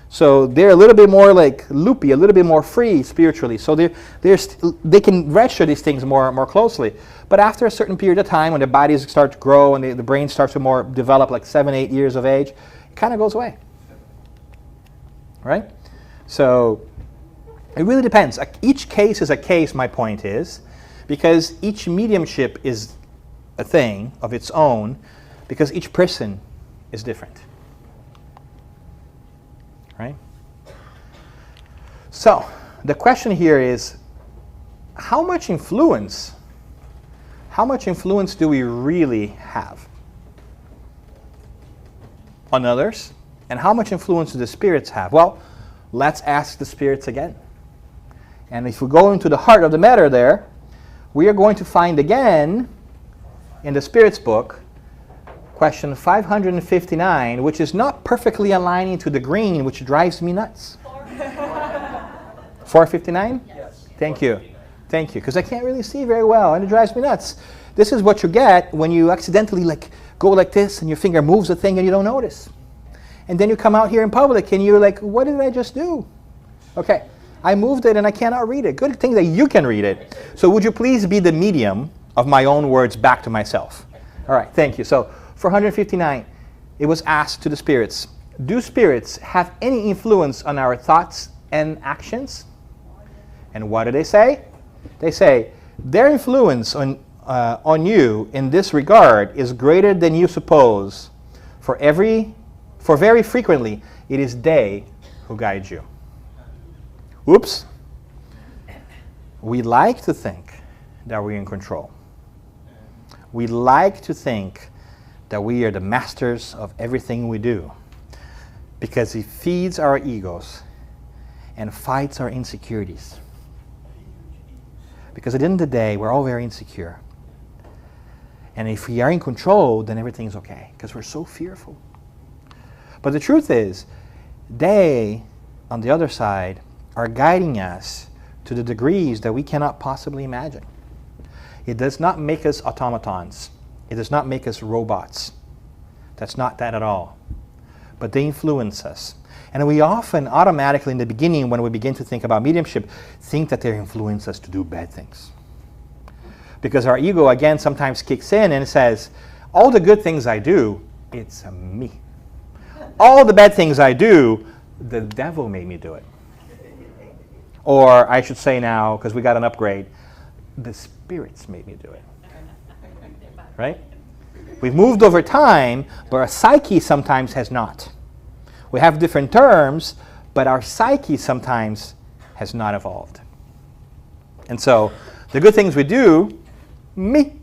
So they're a little bit more like loopy, a little bit more free spiritually. So they can register these things more closely. But after a certain period of time, when their bodies start to grow and the brain starts to more develop, like 7, 8 years of age, it kind of goes away. Right? So it really depends. Each case is a case, my point is, because each mediumship is a thing of its own, because each person is different. Right? So, the question here is, how much influence do we really have on others? And how much influence do the spirits have? Well, let's ask the spirits again. And if we go into the heart of the matter there, we are going to find again in the Spirits book, question 559, which is not perfectly aligning to the green, which drives me nuts. 459? Yes. Thank you. Thank you, because I can't really see very well, and it drives me nuts. This is what you get when you accidentally go like this, and your finger moves the thing, and you don't notice. And then you come out here in public, and you're like, what did I just do? Okay, I moved it, and I cannot read it. Good thing that you can read it. So would you please be the medium of my own words back to myself? All right, thank you. So 459, it was asked to the spirits, do spirits have any influence on our thoughts and actions? And what do they say? They say, their influence on you in this regard is greater than you suppose. For very frequently, it is they who guide you. Oops. We like to think that we're in control. We like to think that we are the masters of everything we do because it feeds our egos and fights our insecurities. Because at the end of the day, we're all very insecure. And if we are in control, then everything's okay because we're so fearful. But the truth is, they, on the other side, are guiding us to the degrees that we cannot possibly imagine. It does not make us automatons. It does not make us robots. That's not that at all. But they influence us. And we often automatically in the beginning, when we begin to think about mediumship, think that they influence us to do bad things. Because our ego, again, sometimes kicks in and says, all the good things I do, it's me. All the bad things I do, the devil made me do it. Or I should say now, because we got an upgrade, the spirits made me do it. Right? We've moved over time, but our psyche sometimes has not. We have different terms, but our psyche sometimes has not evolved. And so, the good things we do, me.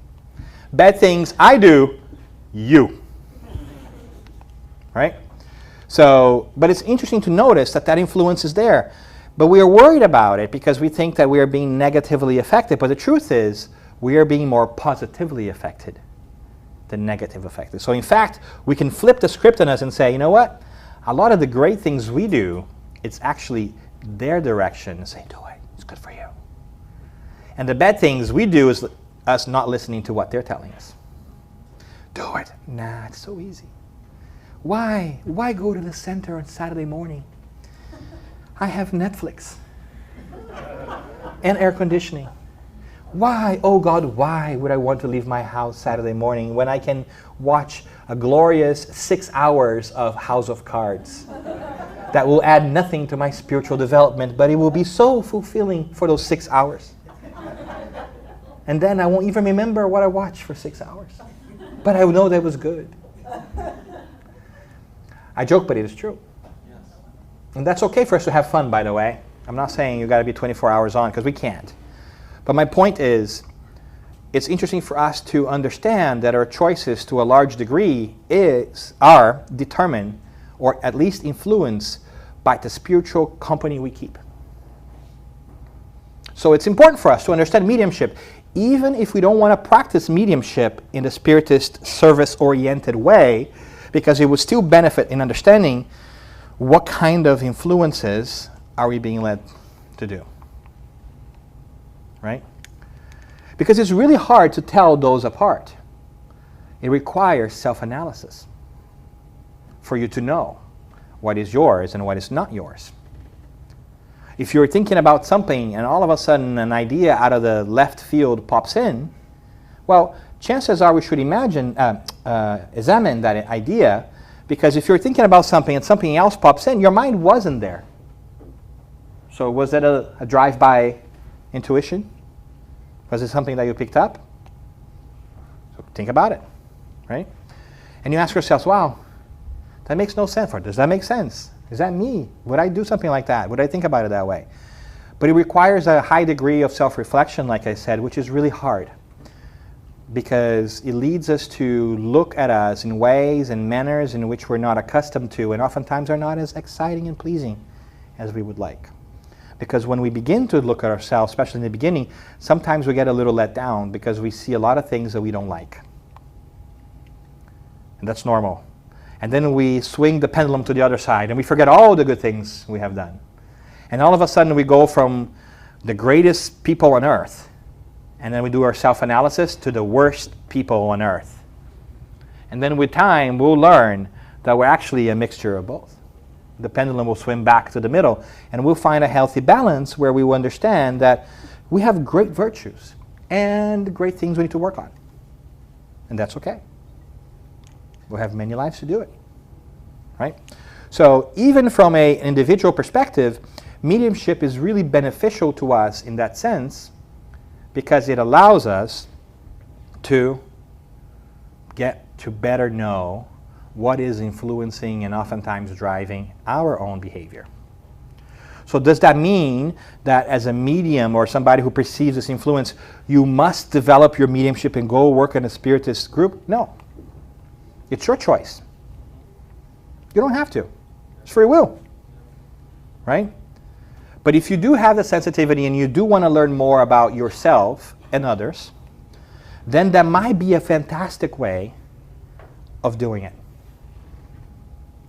Bad things I do, you. Right? So, but it's interesting to notice that that influence is there. But we are worried about it because we think that we are being negatively affected. But the truth is, we are being more positively affected than negatively affected. So in fact, we can flip the script on us and say, you know what? A lot of the great things we do, it's actually their direction. Say, do it. It's good for you. And the bad things we do is us not listening to what they're telling us. Do it. Nah, it's so easy. Why? Why go to the center on Saturday morning? I have Netflix and air conditioning. Why, oh God, why would I want to leave my house Saturday morning when I can watch a glorious 6 hours of House of Cards that will add nothing to my spiritual development, but it will be so fulfilling for those 6 hours. And then I won't even remember what I watched for 6 hours. But I know that was good. I joke, but it is true. And that's okay for us to have fun, by the way. I'm not saying you got to be 24 hours on, because we can't. But my point is, it's interesting for us to understand that our choices to a large degree are determined, or at least influenced, by the spiritual company we keep. So it's important for us to understand mediumship, even if we don't want to practice mediumship in the Spiritist service-oriented way, because it would still benefit in understanding what kind of influences are we being led to do. Right? Because it's really hard to tell those apart. It requires self-analysis for you to know what is yours and what is not yours. If you're thinking about something and all of a sudden an idea out of the left field pops in, well, chances are we should examine that idea, because if you're thinking about something and something else pops in, your mind wasn't there. So was that a drive-by intuition? Was it something that you picked up? So think about it, right? And you ask yourself, wow, that makes no sense. Or does that make sense? Is that me? Would I do something like that? Would I think about it that way? But it requires a high degree of self-reflection, like I said, which is really hard, because it leads us to look at us in ways and manners in which we're not accustomed to, and oftentimes are not as exciting and pleasing as we would like. Because when we begin to look at ourselves, especially in the beginning, sometimes we get a little let down because we see a lot of things that we don't like. And that's normal. And then we swing the pendulum to the other side and we forget all the good things we have done. And all of a sudden we go from the greatest people on earth, and then we do our self-analysis, to the worst people on earth. And then with time we'll learn that we're actually a mixture of both. The pendulum will swim back to the middle, and we'll find a healthy balance where we will understand that we have great virtues and great things we need to work on. And that's okay. We'll have many lives to do it, right? So even from an individual perspective, mediumship is really beneficial to us in that sense, because it allows us to get to better know what is influencing and oftentimes driving our own behavior. So does that mean that as a medium or somebody who perceives this influence, you must develop your mediumship and go work in a Spiritist group? No. It's your choice. You don't have to. It's free will. Right? But if you do have the sensitivity and you do want to learn more about yourself and others, then that might be a fantastic way of doing it.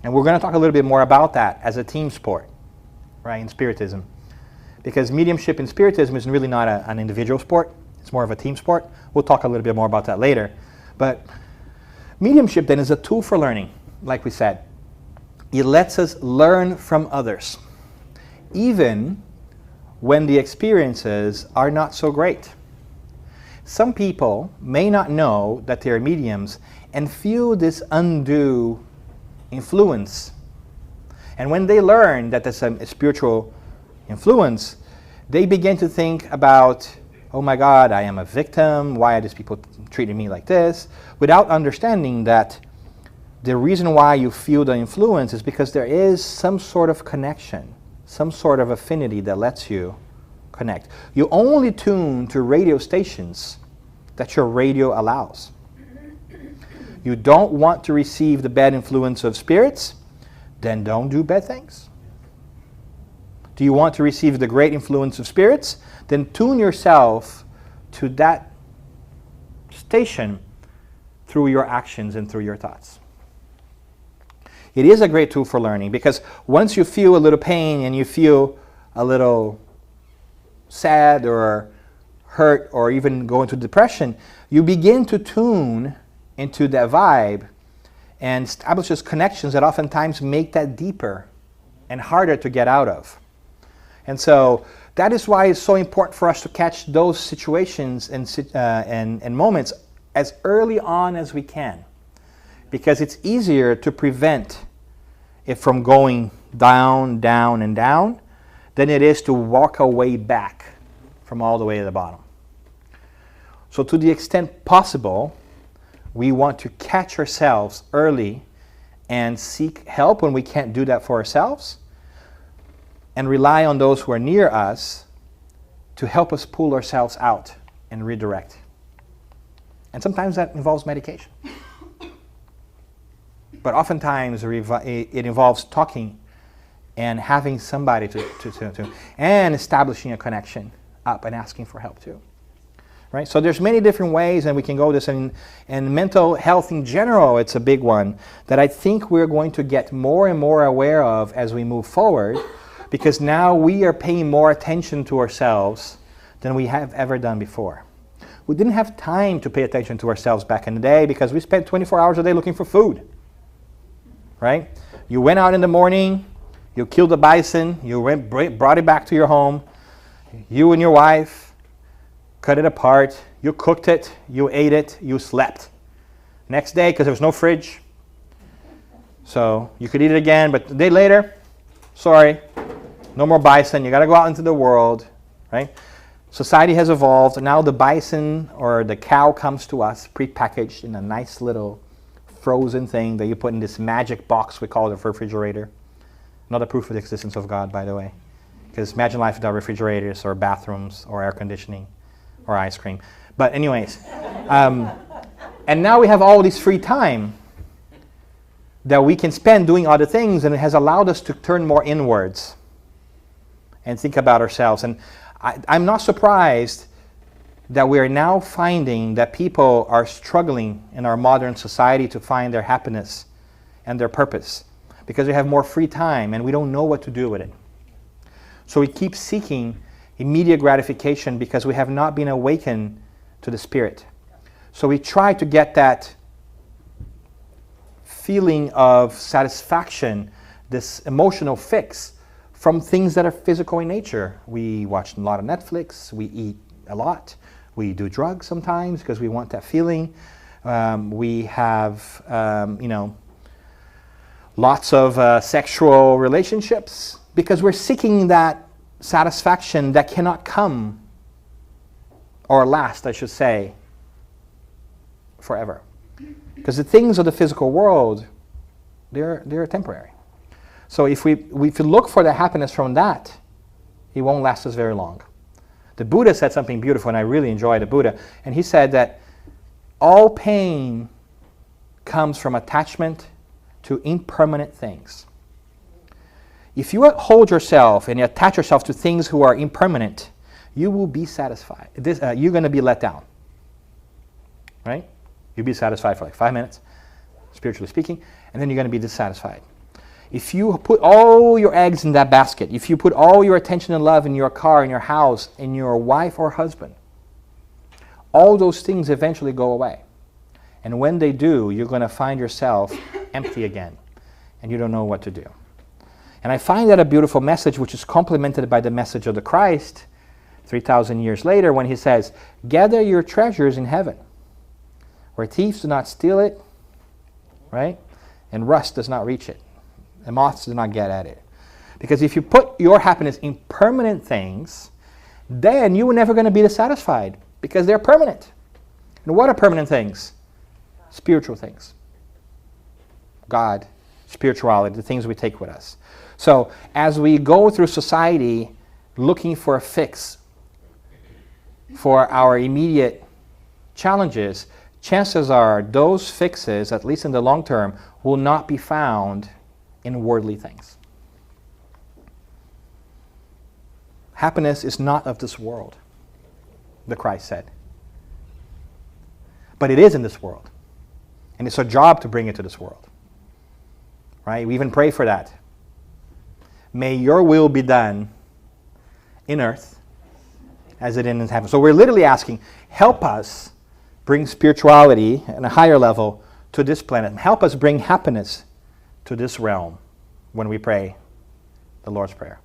And we're going to talk a little bit more about that as a team sport, right, in Spiritism. Because mediumship in Spiritism is really not an individual sport. It's more of a team sport. We'll talk a little bit more about that later. But mediumship then is a tool for learning, like we said. It lets us learn from others, even when the experiences are not so great. Some people may not know that they're mediums and feel this undue influence. And when they learn that there's a spiritual influence, they begin to think about, oh my God, I am a victim. Why are these people treating me like this? Without understanding that the reason why you feel the influence is because there is some sort of connection, some sort of affinity that lets you connect. You only tune to radio stations that your radio allows. You don't want to receive the bad influence of spirits? Then don't do bad things. Do you want to receive the great influence of spirits? Then tune yourself to that station through your actions and through your thoughts. It is a great tool for learning, because once you feel a little pain and you feel a little sad or hurt or even go into depression, you begin to tune into that vibe and establishes connections that oftentimes make that deeper and harder to get out of. And so that is why it's so important for us to catch those situations and moments as early on as we can, because it's easier to prevent it from going down, down, and down than it is to walk away back from all the way to the bottom. So to the extent possible, we want to catch ourselves early and seek help when we can't do that for ourselves, and rely on those who are near us to help us pull ourselves out and redirect. And sometimes that involves medication. But oftentimes it involves talking and having somebody to and establishing a connection up and asking for help too. Right? So there's many different ways, and we can go this, and mental health in general, it's a big one that I think we're going to get more and more aware of as we move forward, because now we are paying more attention to ourselves than we have ever done before. We didn't have time to pay attention to ourselves back in the day because we spent 24 hours a day looking for food. Right? You went out in the morning, you killed a bison, you brought it back to your home, you and your wife cut it apart, you cooked it, you ate it, you slept. Next day, because there was no fridge, so you could eat it again, but a day later, sorry, no more bison, you got to go out into the world, right? Society has evolved, and now the bison or the cow comes to us prepackaged in a nice little frozen thing that you put in this magic box we call the refrigerator. Another proof of the existence of God, by the way. Because imagine life without refrigerators or bathrooms or air conditioning or ice cream. But anyways, and now we have all this free time that we can spend doing other things, and it has allowed us to turn more inwards and think about ourselves. And I'm not surprised that we are now finding that people are struggling in our modern society to find their happiness and their purpose because they have more free time and we don't know what to do with it. So we keep seeking immediate gratification because we have not been awakened to the Spirit. So we try to get that feeling of satisfaction, this emotional fix, from things that are physical in nature. We watch a lot of Netflix, we eat a lot, we do drugs sometimes because we want that feeling. We have, lots of sexual relationships because we're seeking that satisfaction that cannot come or last, I should say, forever. Because the things of the physical world, they're temporary. So if we look for the happiness from that, it won't last us very long. The Buddha said something beautiful, and I really enjoy the Buddha. And he said that all pain comes from attachment to impermanent things. If you hold yourself and you attach yourself to things who are impermanent, you will be satisfied. You're going to be let down. Right? You'll be satisfied for like 5 minutes, spiritually speaking, and then you're going to be dissatisfied. If you put all your eggs in that basket, if you put all your attention and love in your car, in your house, in your wife or husband, all those things eventually go away. And when they do, you're going to find yourself empty again, and you don't know what to do. And I find that a beautiful message, which is complemented by the message of the Christ 3,000 years later when he says, gather your treasures in heaven, where thieves do not steal it, right? And rust does not reach it. And moths do not get at it. Because if you put your happiness in permanent things, then you are never going to be dissatisfied because they're permanent. And what are permanent things? Spiritual things. God, spirituality, the things we take with us. So as we go through society looking for a fix for our immediate challenges, chances are those fixes, at least in the long term, will not be found in worldly things. Happiness is not of this world, the Christ said. But it is in this world. And it's our job to bring it to this world. Right? We even pray for that. May your will be done in earth as it is in heaven. So we're literally asking, help us bring spirituality at a higher level to this planet. Help us bring happiness to this realm when we pray the Lord's Prayer.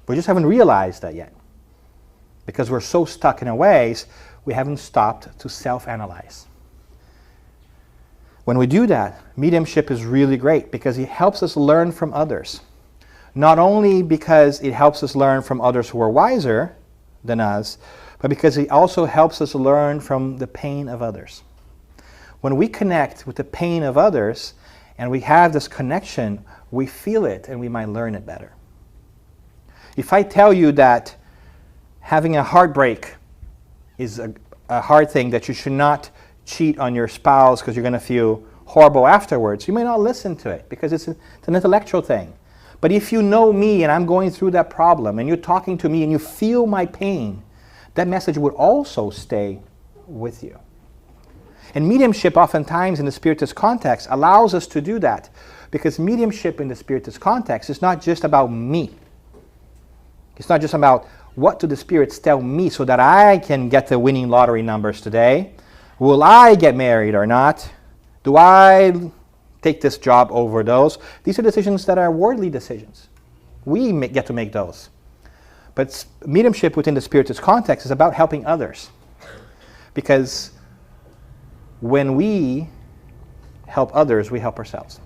We just haven't realized that yet. Because we're so stuck in our ways, we haven't stopped to self-analyze. When we do that, mediumship is really great because it helps us learn from others. Not only because it helps us learn from others who are wiser than us, but because it also helps us learn from the pain of others. When we connect with the pain of others and we have this connection, we feel it and we might learn it better. If I tell you that having a heartbreak is a hard thing, that you should not cheat on your spouse because you're going to feel horrible afterwards, you may not listen to it because it's an intellectual thing. But if you know me and I'm going through that problem and you're talking to me and you feel my pain, that message would also stay with you. And mediumship oftentimes in the Spiritist context allows us to do that, because mediumship in the Spiritist context is not just about me. It's not just about what do the spirits tell me so that I can get the winning lottery numbers today. Will I get married or not? Do I take this job over those? These are decisions that are worldly decisions. We get to make those. But mediumship within the Spiritist context is about helping others. Because when we help others, we help ourselves.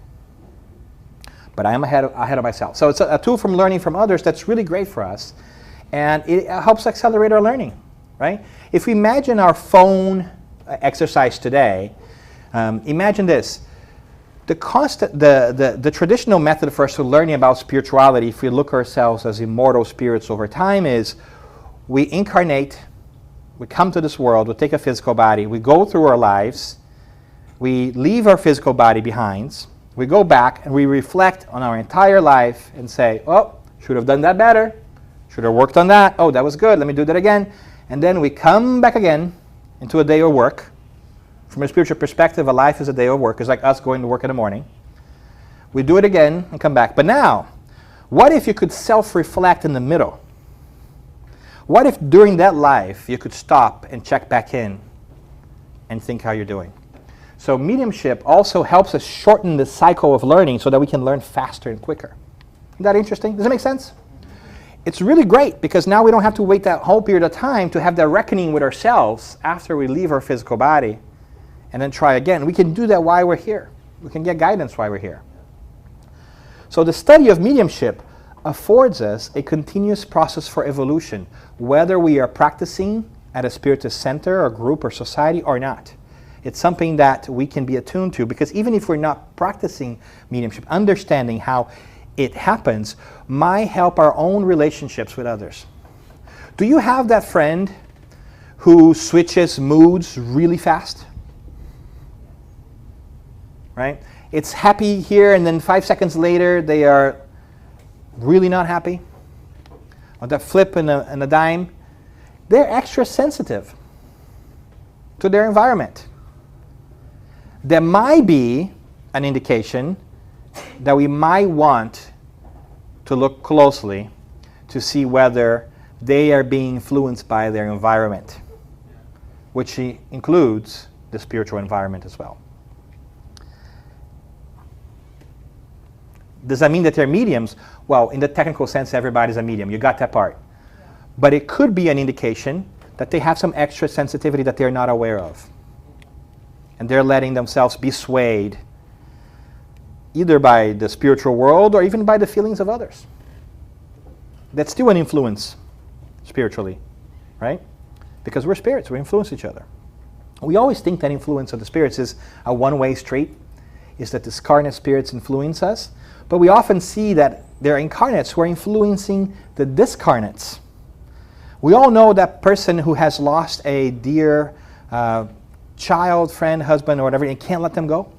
But I am ahead of myself. So it's a tool from learning from others that's really great for us. And it helps accelerate our learning, right? If we imagine our phone exercise today, imagine this. The traditional method for us to learning about spirituality, if we look ourselves as immortal spirits over time, is we incarnate, we come to this world, we take a physical body, we go through our lives, we leave our physical body behind, we go back and we reflect on our entire life and say, oh, should have done that better, should have worked on that, oh, that was good, let me do that again. And then we come back again into a day of work. From a spiritual perspective, a life is a day of work. It's like us going to work in the morning. We do it again and come back. But now, what if you could self-reflect in the middle? What if during that life you could stop and check back in and think how you're doing? So mediumship also helps us shorten the cycle of learning so that we can learn faster and quicker. Isn't that interesting? Does that make sense? It's really great because now we don't have to wait that whole period of time to have that reckoning with ourselves after we leave our physical body and then try again. We can do that while we're here. We can get guidance while we're here. So the study of mediumship affords us a continuous process for evolution, whether we are practicing at a Spiritist center or group or society or not. It's something that we can be attuned to, because even if we're not practicing mediumship, understanding how it happens might help our own relationships with others. Do you have that friend who switches moods really fast? Right? It's happy here and then 5 seconds later they are really not happy. Or that flip and a dime. They're extra sensitive to their environment. There might be an indication that we might want to look closely to see whether they are being influenced by their environment, which includes the spiritual environment as well. Does that mean that they're mediums? Well, in the technical sense, everybody's a medium. You got that part. But it could be an indication that they have some extra sensitivity that they're not aware of. And they're letting themselves be swayed either by the spiritual world or even by the feelings of others. That's still an influence spiritually, right? Because we're spirits, we influence each other. We always think that influence of the spirits is a one-way street, is that the incarnate spirits influence us, but we often see that there are incarnates who are influencing the discarnates. We all know that person who has lost a dear child, friend, husband, or whatever, and can't let them go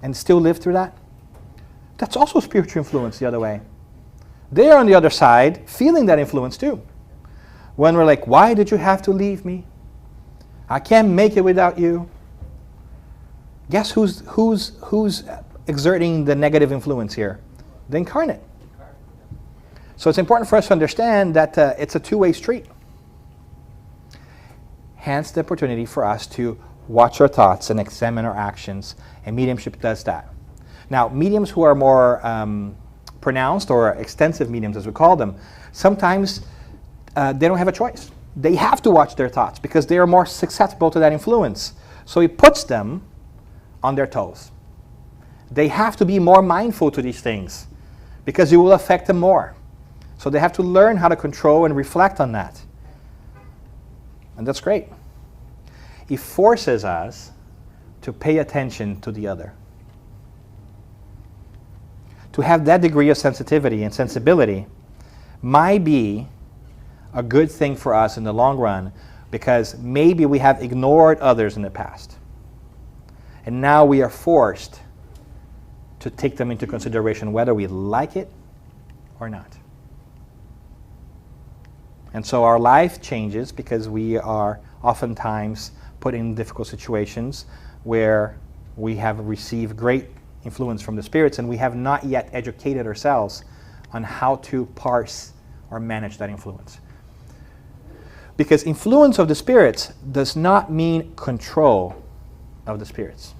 and still live through that. That's also spiritual influence the other way. They're on the other side feeling that influence too. When we're like, why did you have to leave me? I can't make it without you. Guess who's exerting the negative influence here? The incarnate. So it's important for us to understand that it's a two-way street. Hence the opportunity for us to watch our thoughts and examine our actions, and mediumship does that. Now, mediums who are more pronounced or extensive mediums, as we call them, sometimes they don't have a choice. They have to watch their thoughts because they are more susceptible to that influence. So it puts them on their toes. They have to be more mindful to these things because it will affect them more. So they have to learn how to control and reflect on that. And that's great. It forces us to pay attention to the other. to have that degree of sensitivity and sensibility might be a good thing for us in the long run, because maybe we have ignored others in the past. And now we are forced to take them into consideration whether we like it or not. And so our life changes because we are oftentimes put in difficult situations where we have received great influence from the spirits and we have not yet educated ourselves on how to parse or manage that influence. Because influence of the spirits does not mean control of the spirits.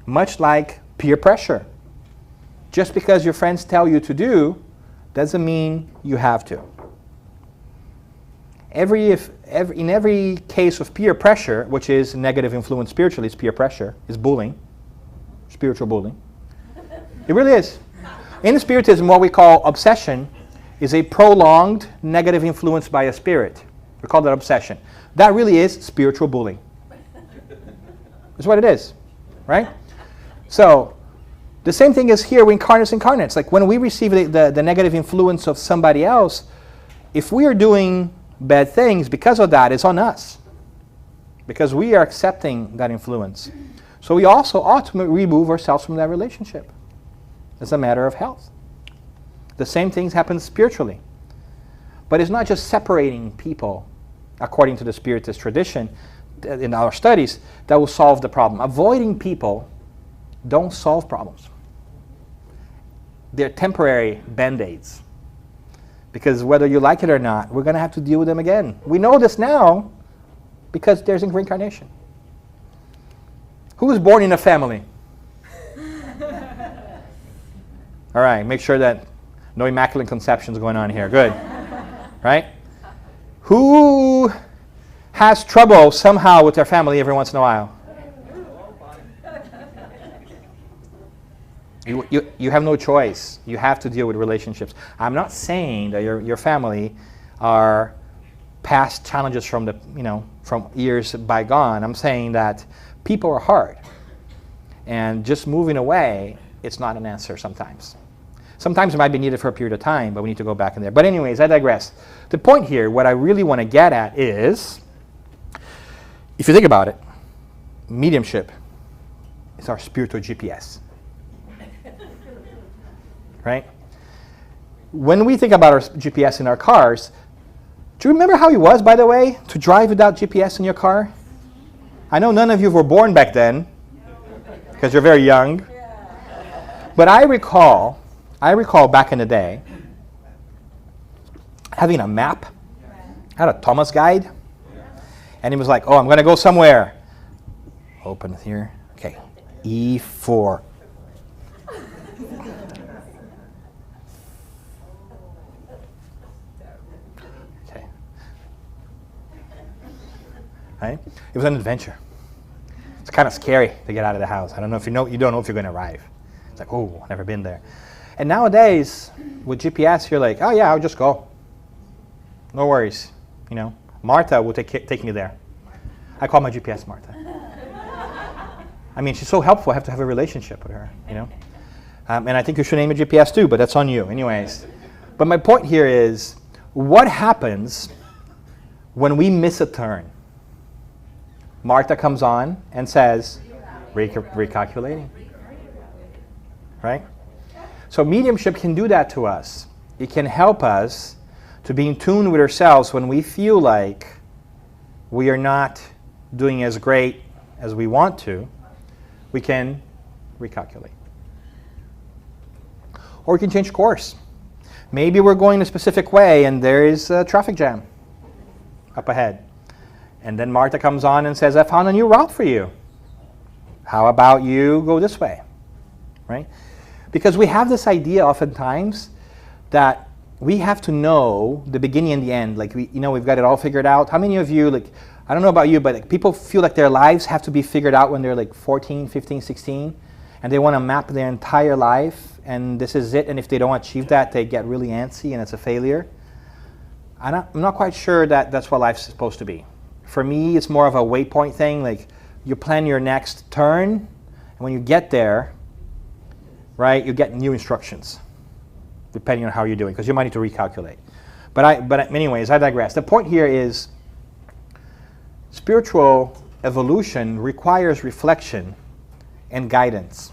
Much like peer pressure. Just because your friends tell you to do doesn't mean you have to. In every case of peer pressure, which is negative influence spiritually, is peer pressure, is bullying, spiritual bullying. It really is. In Spiritism, what we call obsession is a prolonged negative influence by a spirit. We call that obsession. That really is spiritual bullying. That's what it is, right? So, the same thing is here with incarnates. Like when we receive the negative influence of somebody else, if we are doing bad things because of that, it's on us. Because we are accepting that influence. So we also ought to remove ourselves from that relationship. It's a matter of health. The same things happen spiritually. But it's not just separating people, according to the Spiritist tradition, in our studies, that will solve the problem. Avoiding people don't solve problems. They're temporary band-aids. Because whether you like it or not, we're going to have to deal with them again. We know this now because there's reincarnation. Who was born in a family? All right, make sure that no immaculate conceptions going on here. Good. Right? Who has trouble somehow with their family every once in a while? You have no choice. You have to deal with relationships. I'm not saying that your family are past challenges from from years bygone. I'm saying that people are hard, and just moving away, it's not an answer sometimes. Sometimes it might be needed for a period of time, but we need to go back in there. But anyways, I digress. The point here, what I really want to get at is, if you think about it, mediumship is our spiritual GPS. Right? When we think about our GPS in our cars, do you remember how it was, by the way, to drive without GPS in your car? I know none of you were born back then, because you're very young. But I recall back in the day, having a map. I had a Thomas guide. And he was like, oh, I'm going to go somewhere. Open here. Okay. E4. Right? It was an adventure. It's kind of scary to get out of the house. I don't know if you don't know if you're going to arrive. It's like, oh, I've never been there. And nowadays, with GPS, you're like, oh yeah, I'll just go. No worries. Martha will take me there. I call my GPS Martha. I mean, she's so helpful. I have to have a relationship with her. And I think you should name a GPS too, but that's on you, anyways. But my point here is, what happens when we miss a turn? Martha comes on and says, recalculating. Right? So mediumship can do that to us. It can help us to be in tune with ourselves when we feel like we are not doing as great as we want to. We can recalculate. Or we can change course. Maybe we're going a specific way and there is a traffic jam up ahead. And then Martha comes on and says, I found a new route for you. How about you go this way? Right? Because we have this idea oftentimes that we have to know the beginning and the end. Like, we've got it all figured out. How many of you, I don't know about you, but people feel like their lives have to be figured out when they're 14, 15, 16, and they want to map their entire life, and this is it, and if they don't achieve that, they get really antsy, and it's a failure. I'm not quite sure that that's what life's supposed to be. For me, it's more of a waypoint thing. Like, you plan your next turn, and when you get there, right, you get new instructions, depending on how you're doing, because you might need to recalculate. But anyways, I digress. The point here is spiritual evolution requires reflection and guidance.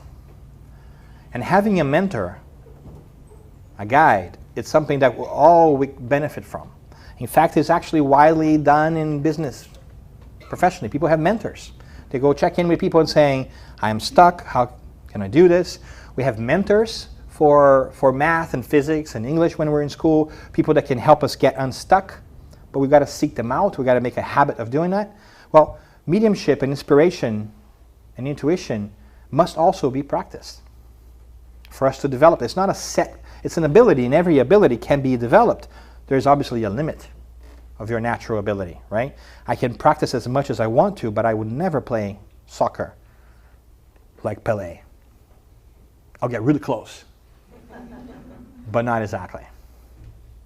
And having a mentor, a guide, it's something that we benefit from. In fact, it's actually widely done in business professionally. People have mentors. They go check in with people and saying, I'm stuck, how can I do this? We have mentors for math and physics and English when we're in school, people that can help us get unstuck, but we've got to seek them out. We've got to make a habit of doing that. Well, mediumship and inspiration and intuition must also be practiced for us to develop. It's not a set, it's an ability, and every ability can be developed. There's obviously a limit of your natural ability, right? I can practice as much as I want to, but I would never play soccer like Pelé. I'll get really close, but not exactly,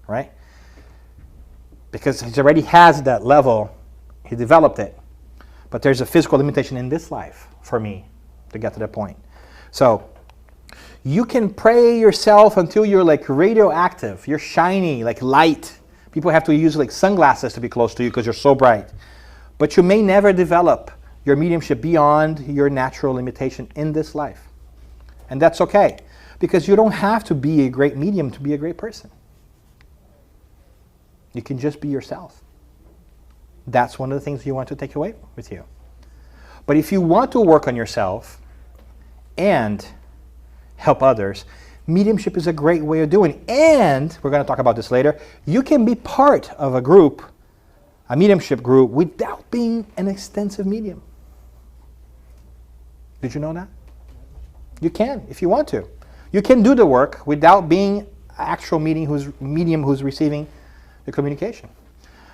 right? Because he already has that level, he developed it, but there's a physical limitation in this life for me to get to that point. So you can pray yourself until you're like radioactive, you're shiny, like light. People have to use like sunglasses to be close to you because you're so bright. But you may never develop your mediumship beyond your natural limitation in this life. And that's okay, because you don't have to be a great medium to be a great person. You can just be yourself. That's one of the things you want to take away with you. But if you want to work on yourself and help others, mediumship is a great way of doing it. And, we're going to talk about this later, you can be part of a group, a mediumship group, without being an extensive medium. Did you know that? You can, if you want to. You can do the work without being an actual medium who's receiving the communication.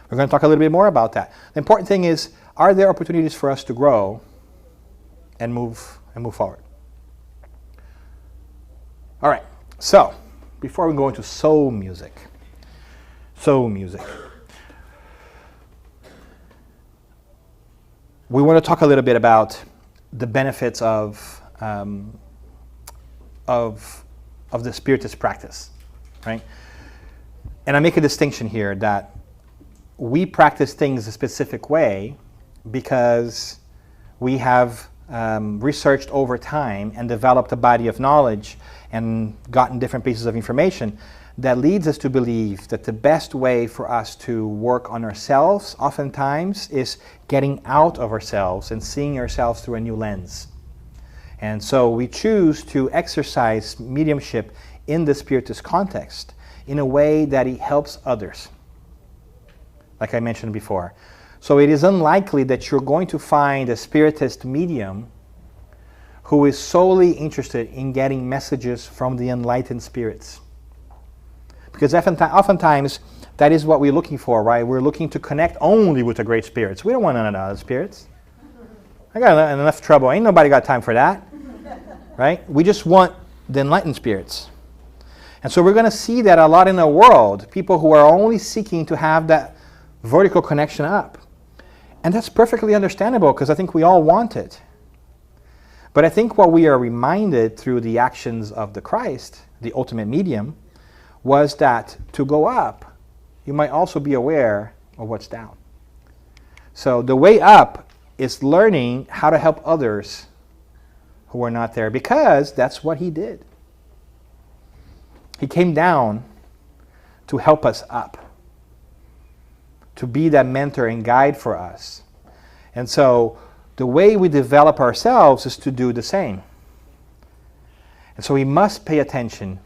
We're going to talk a little bit more about that. The important thing is, are there opportunities for us to grow and move forward? All right, so before we go into soul music, we want to talk a little bit about the benefits of the Spiritist practice, right? And I make a distinction here that we practice things a specific way because we have researched over time and developed a body of knowledge and gotten different pieces of information that leads us to believe that the best way for us to work on ourselves oftentimes is getting out of ourselves and seeing ourselves through a new lens. And so we choose to exercise mediumship in the Spiritist context in a way that it helps others, like I mentioned before. So it is unlikely that you're going to find a Spiritist medium who is solely interested in getting messages from the enlightened spirits. Because oftentimes that is what we're looking for, right? We're looking to connect only with the great spirits. We don't want none of the other spirits. I got enough trouble. Ain't nobody got time for that, right? We just want the enlightened spirits. And so we're going to see that a lot in the world, people who are only seeking to have that vertical connection up. And that's perfectly understandable because I think we all want it. But I think what we are reminded through the actions of the Christ, the ultimate medium, was that to go up, you might also be aware of what's down. So the way up is learning how to help others who are not there, because that's what he did. He came down to help us up, to be that mentor and guide for us. And so the way we develop ourselves is to do the same. And so we must pay attention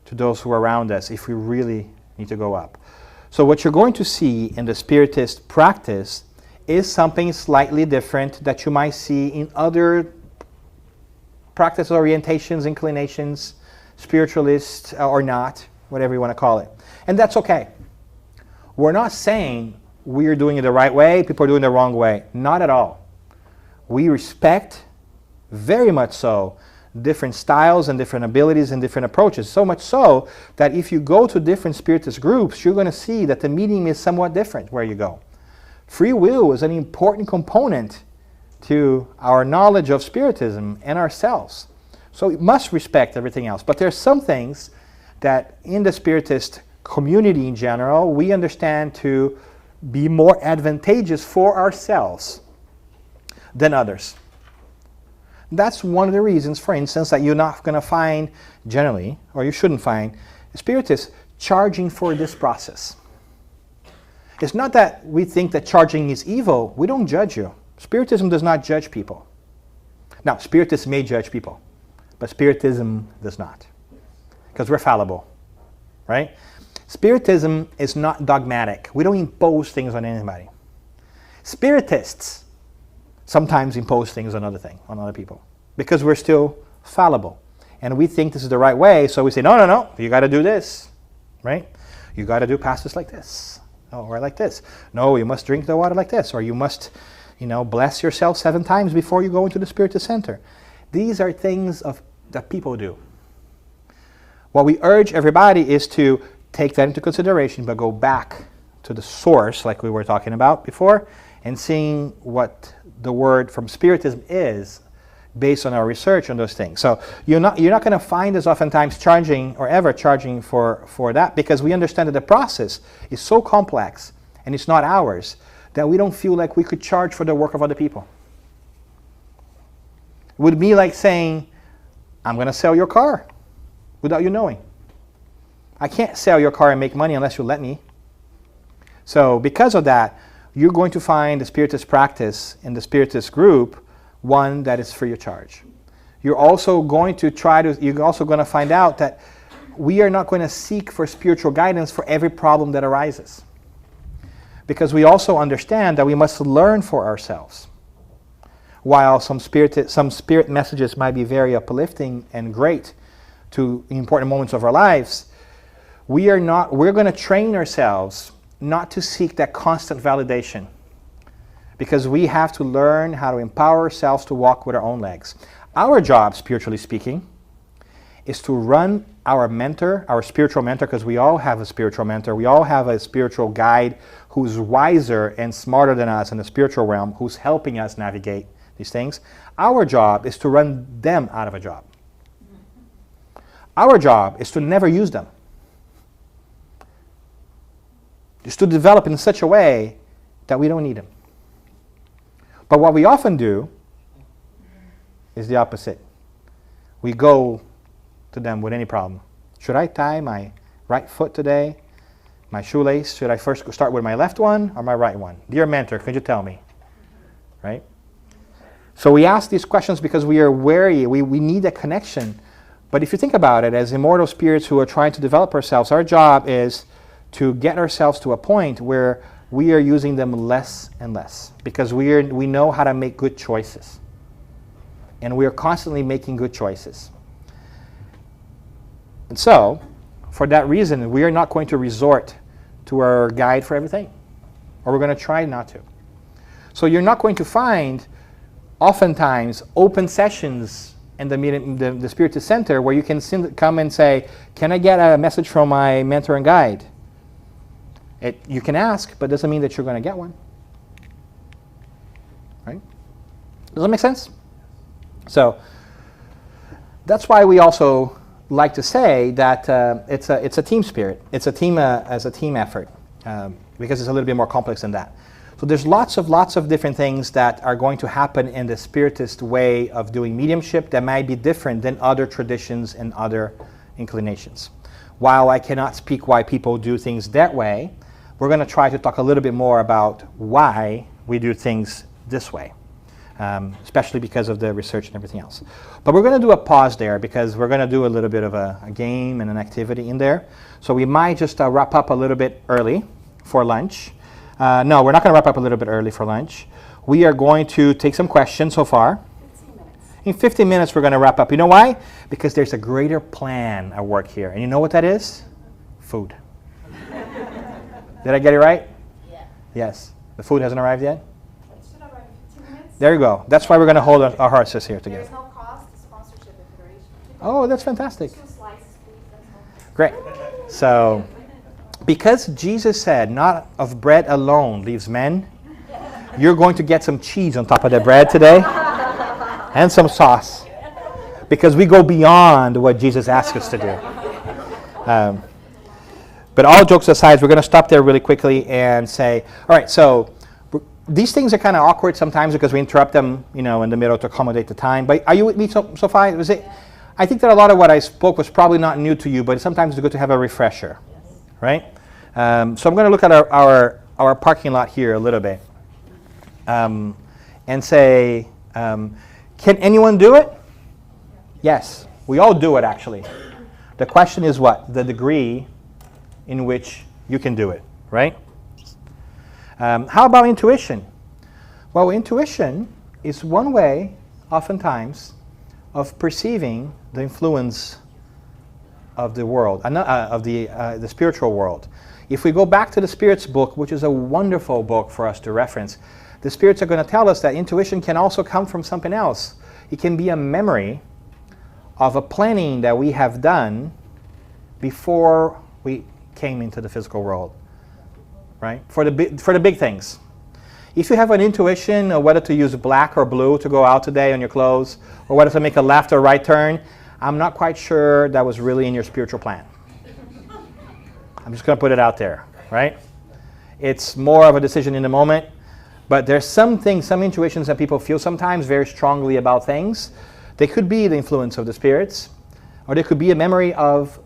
to those who are around us if we really need to go up. So what you're going to see in the Spiritist practice is something slightly different that you might see in other practice orientations, inclinations, spiritualists or not, whatever you want to call it. And that's okay. We're not saying we're doing it the right way, people are doing it the wrong way. Not at all. We respect, very much so, different styles and different abilities and different approaches. So much so that if you go to different Spiritist groups, you're going to see that the meaning is somewhat different where you go. Free will is an important component to our knowledge of Spiritism and ourselves. So we must respect everything else. But there's some things that in the Spiritist community in general, we understand to be more advantageous for ourselves than others. That's one of the reasons, for instance, that you're not going to find generally, or you shouldn't find, Spiritists charging for this process. It's not that we think that charging is evil. We don't judge you. Spiritism does not judge people. Now, Spiritists may judge people, but Spiritism does not, because we're fallible, right? Spiritism is not dogmatic. We don't impose things on anybody. Spiritists sometimes impose things on other people, because we're still fallible. And we think this is the right way, so we say, no, no, no, you got to do this, right? You got to do passes like this, or like this. No, you must drink the water like this, or you must, bless yourself 7 times before you go into the Spiritist Center. These are things that people do. What we urge everybody is to take that into consideration, but go back to the source, like we were talking about before, and seeing what the word from Spiritism is based on our research on those things. So you're not going to find us oftentimes charging or ever charging for that, because we understand that the process is so complex and it's not ours that we don't feel like we could charge for the work of other people. It would be like saying, I'm going to sell your car without you knowing. I can't sell your car and make money unless you let me. So because of that, you're going to find the Spiritist practice in the Spiritist group one that is free of charge. You're also going to find out that we are not going to seek for spiritual guidance for every problem that arises. Because we also understand that we must learn for ourselves. While some spirit messages might be very uplifting and great to important moments of our lives, we're going to train ourselves not to seek that constant validation, because we have to learn how to empower ourselves to walk with our own legs. Our job, spiritually speaking, is to run our mentor, our spiritual mentor, because we all have a spiritual mentor. We all have a spiritual guide who's wiser and smarter than us in the spiritual realm, who's helping us navigate these things. Our job is to run them out of a job. Our job is to never use them. Just to develop in such a way that we don't need them. But what we often do is the opposite. We go to them with any problem. Should I tie my right foot today? My shoelace? Should I first start with my left one or my right one? Dear mentor, could you tell me? Right? So we ask these questions because we are wary. We need a connection. But if you think about it, as immortal spirits who are trying to develop ourselves, our job is to get ourselves to a point where we are using them less and less, because we know how to make good choices. And we are constantly making good choices. And so, for that reason, we are not going to resort to our guide for everything. Or we're going to try not to. So you're not going to find, oftentimes, open sessions in the Spiritist Center where you can come and say, can I get a message from my mentor and guide? You can ask, but it doesn't mean that you're going to get one. Right? Does that make sense? So that's why we also like to say that it's a team spirit. It's a team as a team effort, because it's a little bit more complex than that. So there's lots of different things that are going to happen in the Spiritist way of doing mediumship that might be different than other traditions and other inclinations. While I cannot speak why people do things that way, we're going to try to talk a little bit more about why we do things this way, especially because of the research and everything else. But we're going to do a pause there because we're going to do a little bit of a game and an activity in there. So we might just wrap up a little bit early for lunch. No, we're not going to wrap up a little bit early for lunch. We are going to take some questions so far. 15 minutes. In 15 minutes, we're going to wrap up. You know why? Because there's a greater plan at work here. And you know what that is? Food. Did I get it right? Yeah. Yes. The food hasn't arrived yet? It should arrive in 15 minutes. There you go. That's why we're going to hold our horses here There is together. no cost to sponsorship the Federation. Oh, that's fantastic. 2 slices, please. That's all. Great. So, because Jesus said, not of bread alone leaves men, you're going to get some cheese on top of the bread today and some sauce. because we go beyond what Jesus asked us to do. But all jokes aside, we're going to stop there really quickly and say, all right, so these things are kind of awkward sometimes because we interrupt them, in the middle to accommodate the time. But are you with me so far? I think that a lot of what I spoke was probably not new to you, but sometimes it's good to have a refresher, right? So I'm going to look at our parking lot here a little bit and say, can anyone do it? Yes, we all do it actually. The question is what? The degree in which you can do it, right? How about intuition? Well, intuition is one way, oftentimes, of perceiving the influence of the world, of the spiritual world. If we go back to the Spirits book, which is a wonderful book for us to reference, the Spirits are going to tell us that intuition can also come from something else. It can be a memory of a planning that we have done before we came into the physical world, right? For the big things. If you have an intuition of whether to use black or blue to go out today on your clothes, or whether to make a left or right turn, I'm not quite sure that was really in your spiritual plan. I'm just going to put it out there, right? It's more of a decision in the moment, but there's some things, some intuitions that people feel sometimes very strongly about things. They could be the influence of the spirits, or they could be a memory of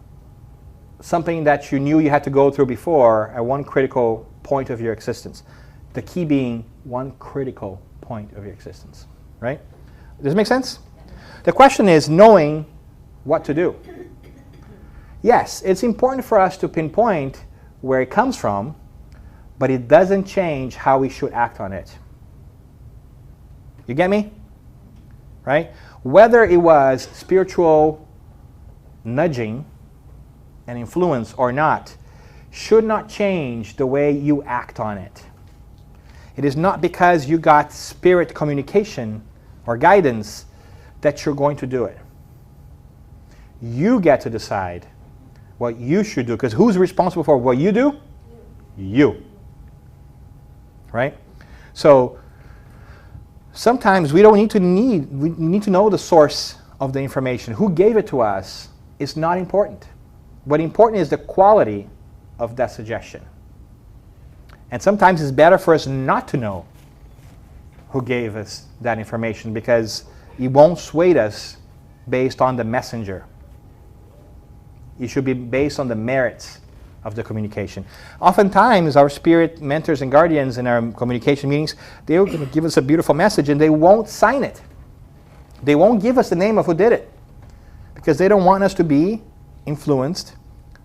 something that you knew you had to go through before at one critical point of your existence. The key being one critical point of your existence, right? Does it make sense? The question is knowing what to do. Yes, it's important for us to pinpoint where it comes from, but it doesn't change how we should act on it. You get me? Right? Whether it was spiritual nudging and influence or not, should not change the way you act on it. It is not because you got spirit communication or guidance that you're going to do it. You get to decide what you should do, because who's responsible for what you do? You. Right? So sometimes we need to know the source of the information. Who gave it to us is not important. What's important is the quality of that suggestion. And sometimes it's better for us not to know who gave us that information, because it won't sway us based on the messenger. It should be based on the merits of the communication. Oftentimes, our spirit mentors and guardians in our communication meetings, they're going to give us a beautiful message and they won't sign it. They won't give us the name of who did it, because they don't want us to be influenced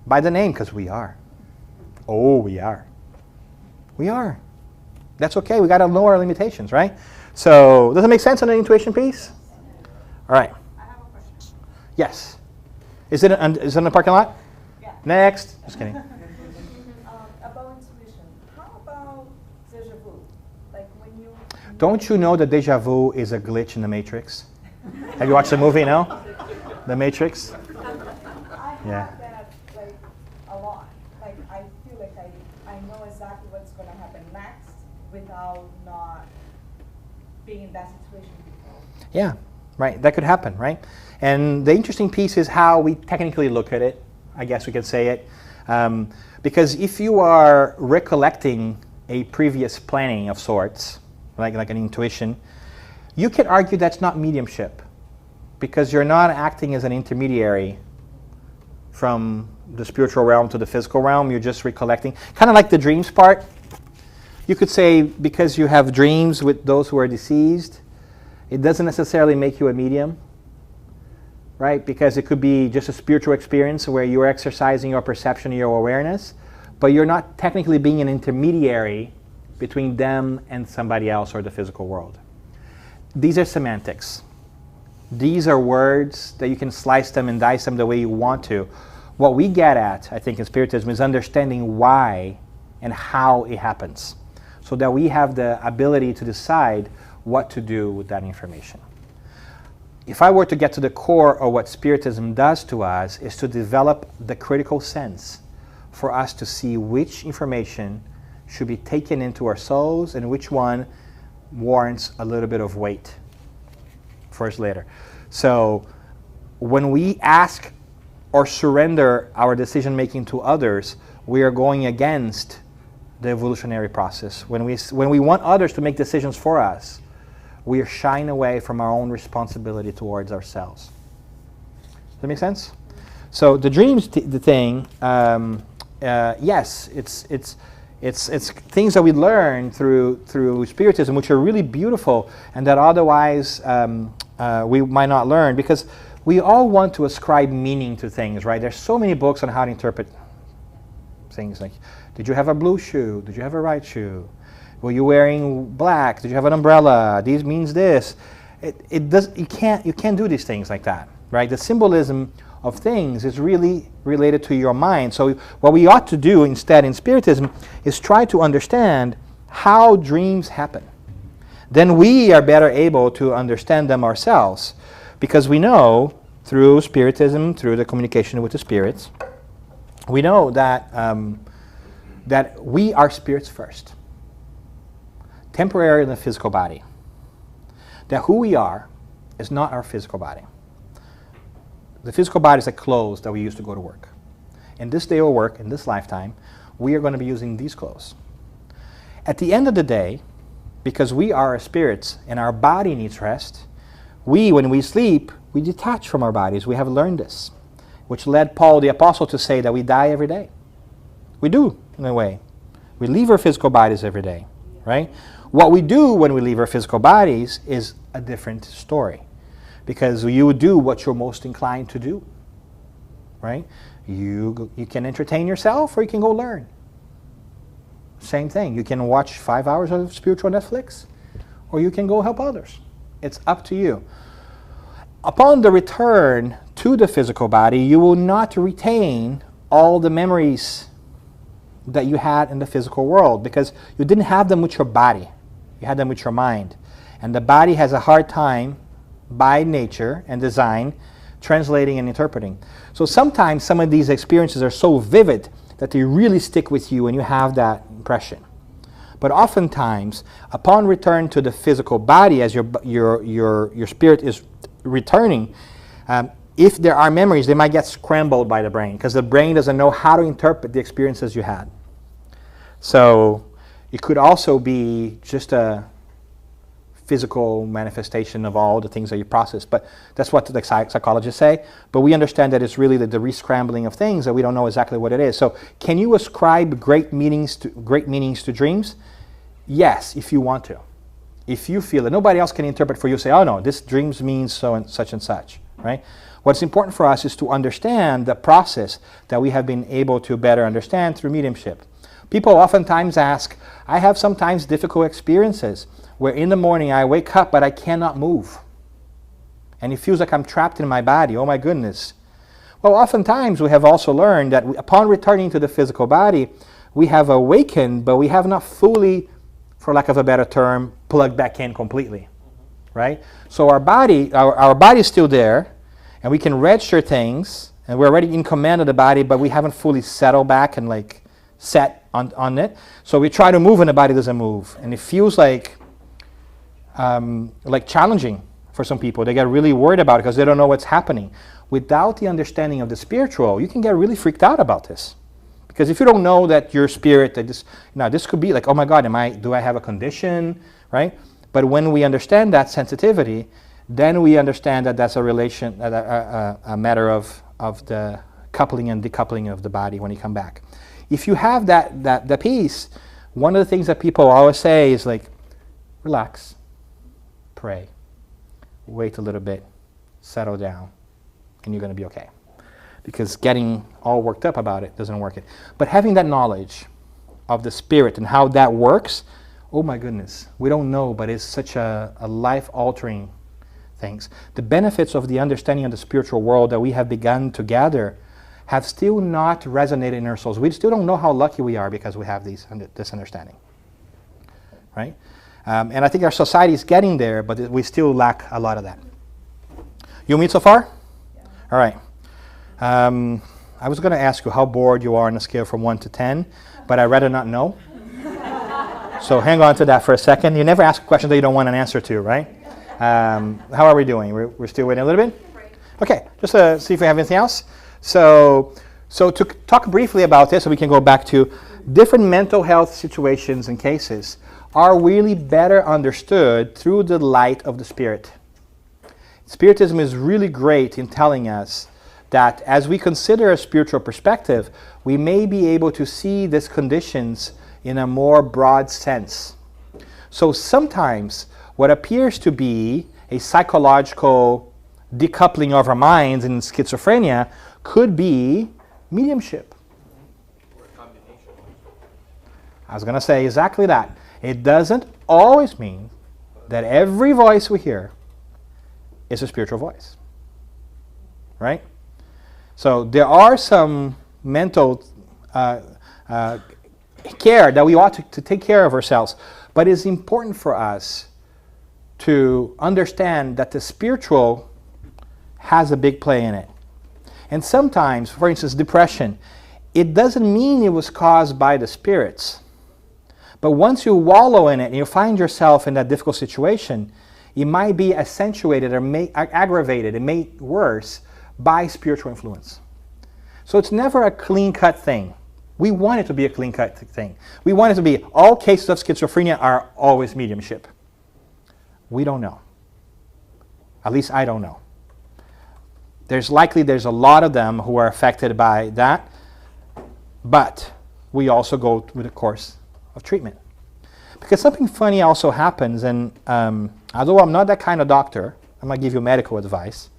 by the name, because we are. Oh, we are. We are. That's okay. We got to know our limitations, right? So, does it make sense on the intuition piece? All right. I have a question. Yes. Is it in the parking lot? Yeah. Next. Just kidding. About intuition. How about deja vu? Like when you... Don't you know that deja vu is a glitch in the Matrix? Have you watched the movie, no? The Matrix? I Yeah. have that like a lot. Like I feel like I know exactly what's going to happen next without not being in that situation before. Yeah, right. That could happen, right? And the interesting piece is how we technically look at it. I guess we could say it. Because if you are recollecting a previous planning of sorts, like an intuition, you can argue that's not mediumship, because you're not acting as an intermediary from the spiritual realm to the physical realm. You're just recollecting. Kind of like the dreams part. You could say because you have dreams with those who are deceased, it doesn't necessarily make you a medium, right? Because it could be just a spiritual experience where you're exercising your perception and your awareness, but you're not technically being an intermediary between them and somebody else or the physical world. These are semantics. These are words that you can slice them and dice them the way you want to. What we get at, I think, in Spiritism is understanding why and how it happens, so that we have the ability to decide what to do with that information. If I were to get to the core of what Spiritism does to us, is to develop the critical sense for us to see which information should be taken into our souls and which one warrants a little bit of weight for us later. So when we ask or surrender our decision making to others, we are going against the evolutionary process. When we want others to make decisions for us, we are shying away from our own responsibility towards ourselves. Does that make sense? So the dreams, the thing, yes, it's things that we learn through Spiritism, which are really beautiful, and that otherwise we might not learn, because we all want to ascribe meaning to things, right? There's so many books on how to interpret things, like, did you have a blue shoe? Did you have a white shoe? Were you wearing black? Did you have an umbrella? This means this. You can't do these things like that, right? The symbolism of things is really related to your mind. So what we ought to do instead in Spiritism is try to understand how dreams happen. Then we are better able to understand them ourselves, because we know through Spiritism, through the communication with the spirits, we know that that we are spirits first, temporary in the physical body. That who we are is not our physical body. The physical body is like clothes that we use to go to work. In this day of work, in this lifetime, we are going to be using these clothes. At the end of the day, because we are spirits and our body needs rest, when we sleep, we detach from our bodies. We have learned this, which led Paul the Apostle to say that we die every day. We do, in a way. We leave our physical bodies every day, right? What we do when we leave our physical bodies is a different story, because you do what you're most inclined to do, right? You can entertain yourself, or you can go learn. Same thing. You can watch 5 hours of spiritual Netflix, or you can go help others. It's up to you. Upon the return to the physical body, you will not retain all the memories that you had in the physical world, because you didn't have them with your body. You had them with your mind. And the body has a hard time, by nature and design, translating and interpreting. So sometimes some of these experiences are so vivid that they really stick with you and you have that impression. But oftentimes, upon return to the physical body, as your spirit is returning, if there are memories, they might get scrambled by the brain, because the brain doesn't know how to interpret the experiences you had. So it could also be just a physical manifestation of all the things that you process. But that's what the psychologists say. But we understand that it's really the re-scrambling of things that we don't know exactly what it is. So can you ascribe great meanings to dreams? Yes, if you want to. If you feel that nobody else can interpret for you, say, oh no, this dreams means so and such, right? What's important for us is to understand the process that we have been able to better understand through mediumship. People oftentimes ask, I have sometimes difficult experiences where in the morning I wake up but I cannot move. And it feels like I'm trapped in my body. Oh my goodness. Well, oftentimes we have also learned that upon returning to the physical body, we have awakened, but we have not fully, for lack of a better term, plugged back in completely. Right? So our body is still there, and we can register things, and we're already in command of the body, but we haven't fully settled back and set on it. So we try to move and the body doesn't move. And it feels like challenging for some people. They get really worried about it because they don't know what's happening. Without the understanding of the spiritual, you can get really freaked out about this. Because if you don't know that your spirit, that this could be like, oh my God, do I have a condition, right? But when we understand that sensitivity, then we understand that that's a matter of the coupling and decoupling of the body when you come back. If you have that piece, one of the things that people always say is like, relax, pray, wait a little bit, settle down, and you're going to be okay. Because getting all worked up about it doesn't work. But having that knowledge of the spirit and how that works, oh my goodness, we don't know, but it's such a life-altering things. The benefits of the understanding of the spiritual world that we have begun to gather have still not resonated in our souls. We still don't know how lucky we are because we have this understanding, right? And I think our society is getting there, but we still lack a lot of that. You meet so far? Yeah. All right. I was going to ask you how bored you are on a scale from 1 to 10, but I'd rather not know. So hang on to that for a second. You never ask a question that you don't want an answer to, right? How are we doing? We're still waiting a little bit? Okay, just to see if we have anything else. So to talk briefly about this, so we can go back to different mental health situations and cases are really better understood through the light of the Spirit. Spiritism is really great in telling us that as we consider a spiritual perspective, we may be able to see these conditions in a more broad sense. So sometimes what appears to be a psychological decoupling of our minds in schizophrenia could be mediumship. I was going to say exactly that. It doesn't always mean that every voice we hear is a spiritual voice. Right? So there are some mental care that we ought to take care of ourselves. But it's important for us to understand that the spiritual has a big play in it. And sometimes, for instance, depression, it doesn't mean it was caused by the spirits. But once you wallow in it and you find yourself in that difficult situation, it might be accentuated or aggravated and made worse by spiritual influence. So it's never a clean-cut thing. We want it to be a clean-cut thing. We want it to be all cases of schizophrenia are always mediumship. We don't know. At least I don't know. There's a lot of them who are affected by that, but we also go through the course of treatment. Because something funny also happens, and although I'm not that kind of doctor, I'm going to give you medical advice.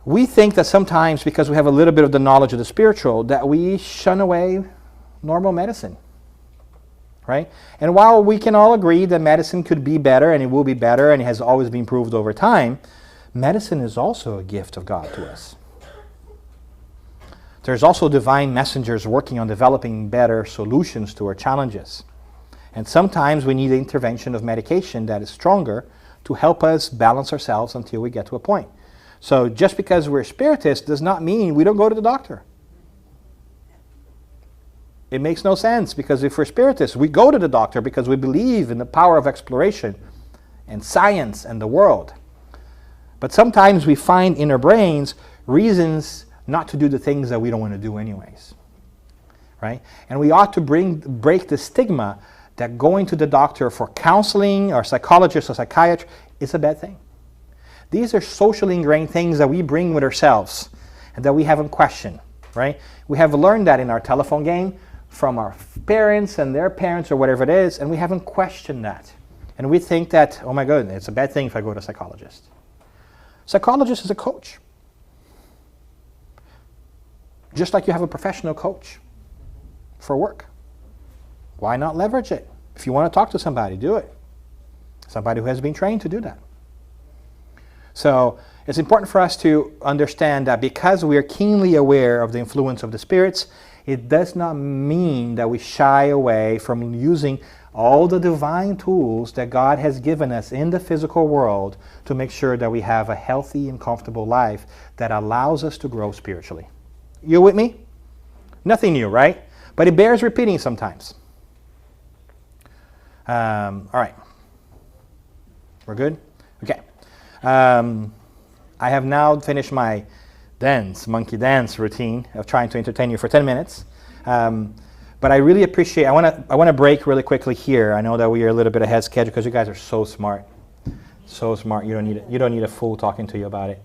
We think that sometimes, because we have a little bit of the knowledge of the spiritual, that we shun away normal medicine. Right? And while we can all agree that medicine could be better, and it will be better, and it has always been proved over time, medicine is also a gift of God to us. There's also divine messengers working on developing better solutions to our challenges. And sometimes we need the intervention of medication that is stronger to help us balance ourselves until we get to a point. So just because we're spiritists does not mean we don't go to the doctor. It makes no sense, because if we're spiritists, we go to the doctor because we believe in the power of exploration and science and the world. But sometimes we find in our brains reasons not to do the things that we don't want to do anyways. Right? And we ought to break the stigma that going to the doctor for counseling or psychologist or psychiatrist is a bad thing. These are socially ingrained things that we bring with ourselves and that we haven't questioned. Right? We have learned that in our telephone game from our parents and their parents or whatever it is, and we haven't questioned that. And we think that, oh my goodness, it's a bad thing if I go to a psychologist. Psychologist is a coach. Just like you have a professional coach for work. Why not leverage it? If you want to talk to somebody, do it. Somebody who has been trained to do that. So it's important for us to understand that because we are keenly aware of the influence of the spirits, it does not mean that we shy away from using all the divine tools that God has given us in the physical world to make sure that we have a healthy and comfortable life that allows us to grow spiritually. You with me? Nothing new, right? But it bears repeating sometimes. All right. We're good? Okay. I have now finished my monkey dance routine of trying to entertain you for 10 minutes. But I really appreciate, I want to break really quickly here. I know that we are a little bit ahead schedule because you guys are so smart. So smart. You don't need a fool talking to you about it.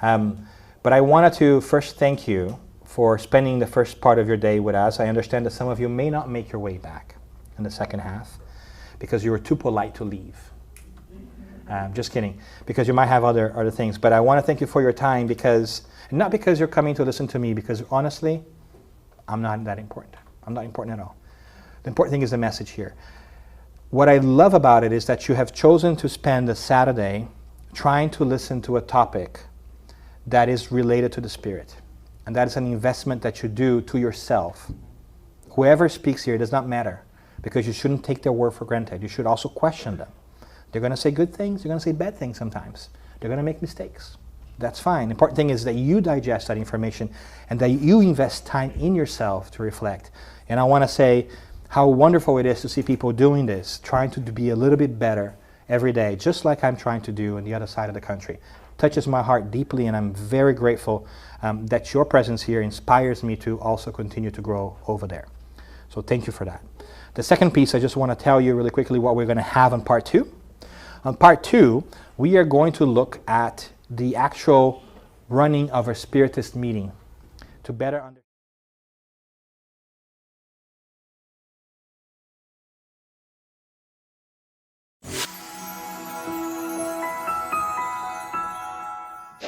But I wanted to first thank you for spending the first part of your day with us. I understand that some of you may not make your way back in the second half because you were too polite to leave. Just kidding, because you might have other things. But I want to thank you for your time, because not because you're coming to listen to me, because honestly, I'm not that important. I'm not important at all. The important thing is the message here. What I love about it is that you have chosen to spend a Saturday trying to listen to a topic that is related to the Spirit. And that is an investment that you do to yourself. Whoever speaks here, it does not matter, because you shouldn't take their word for granted. You should also question them. They're going to say good things, they're going to say bad things sometimes. They're going to make mistakes. That's fine. The important thing is that you digest that information and that you invest time in yourself to reflect. And I want to say how wonderful it is to see people doing this, trying to be a little bit better every day, just like I'm trying to do on the other side of the country. touches my heart deeply, and I'm very grateful that your presence here inspires me to also continue to grow over there. So thank you for that. The second piece, I just want to tell you really quickly what we're going to have on part 2. On part 2, we are going to look at the actual running of a Spiritist meeting to better understand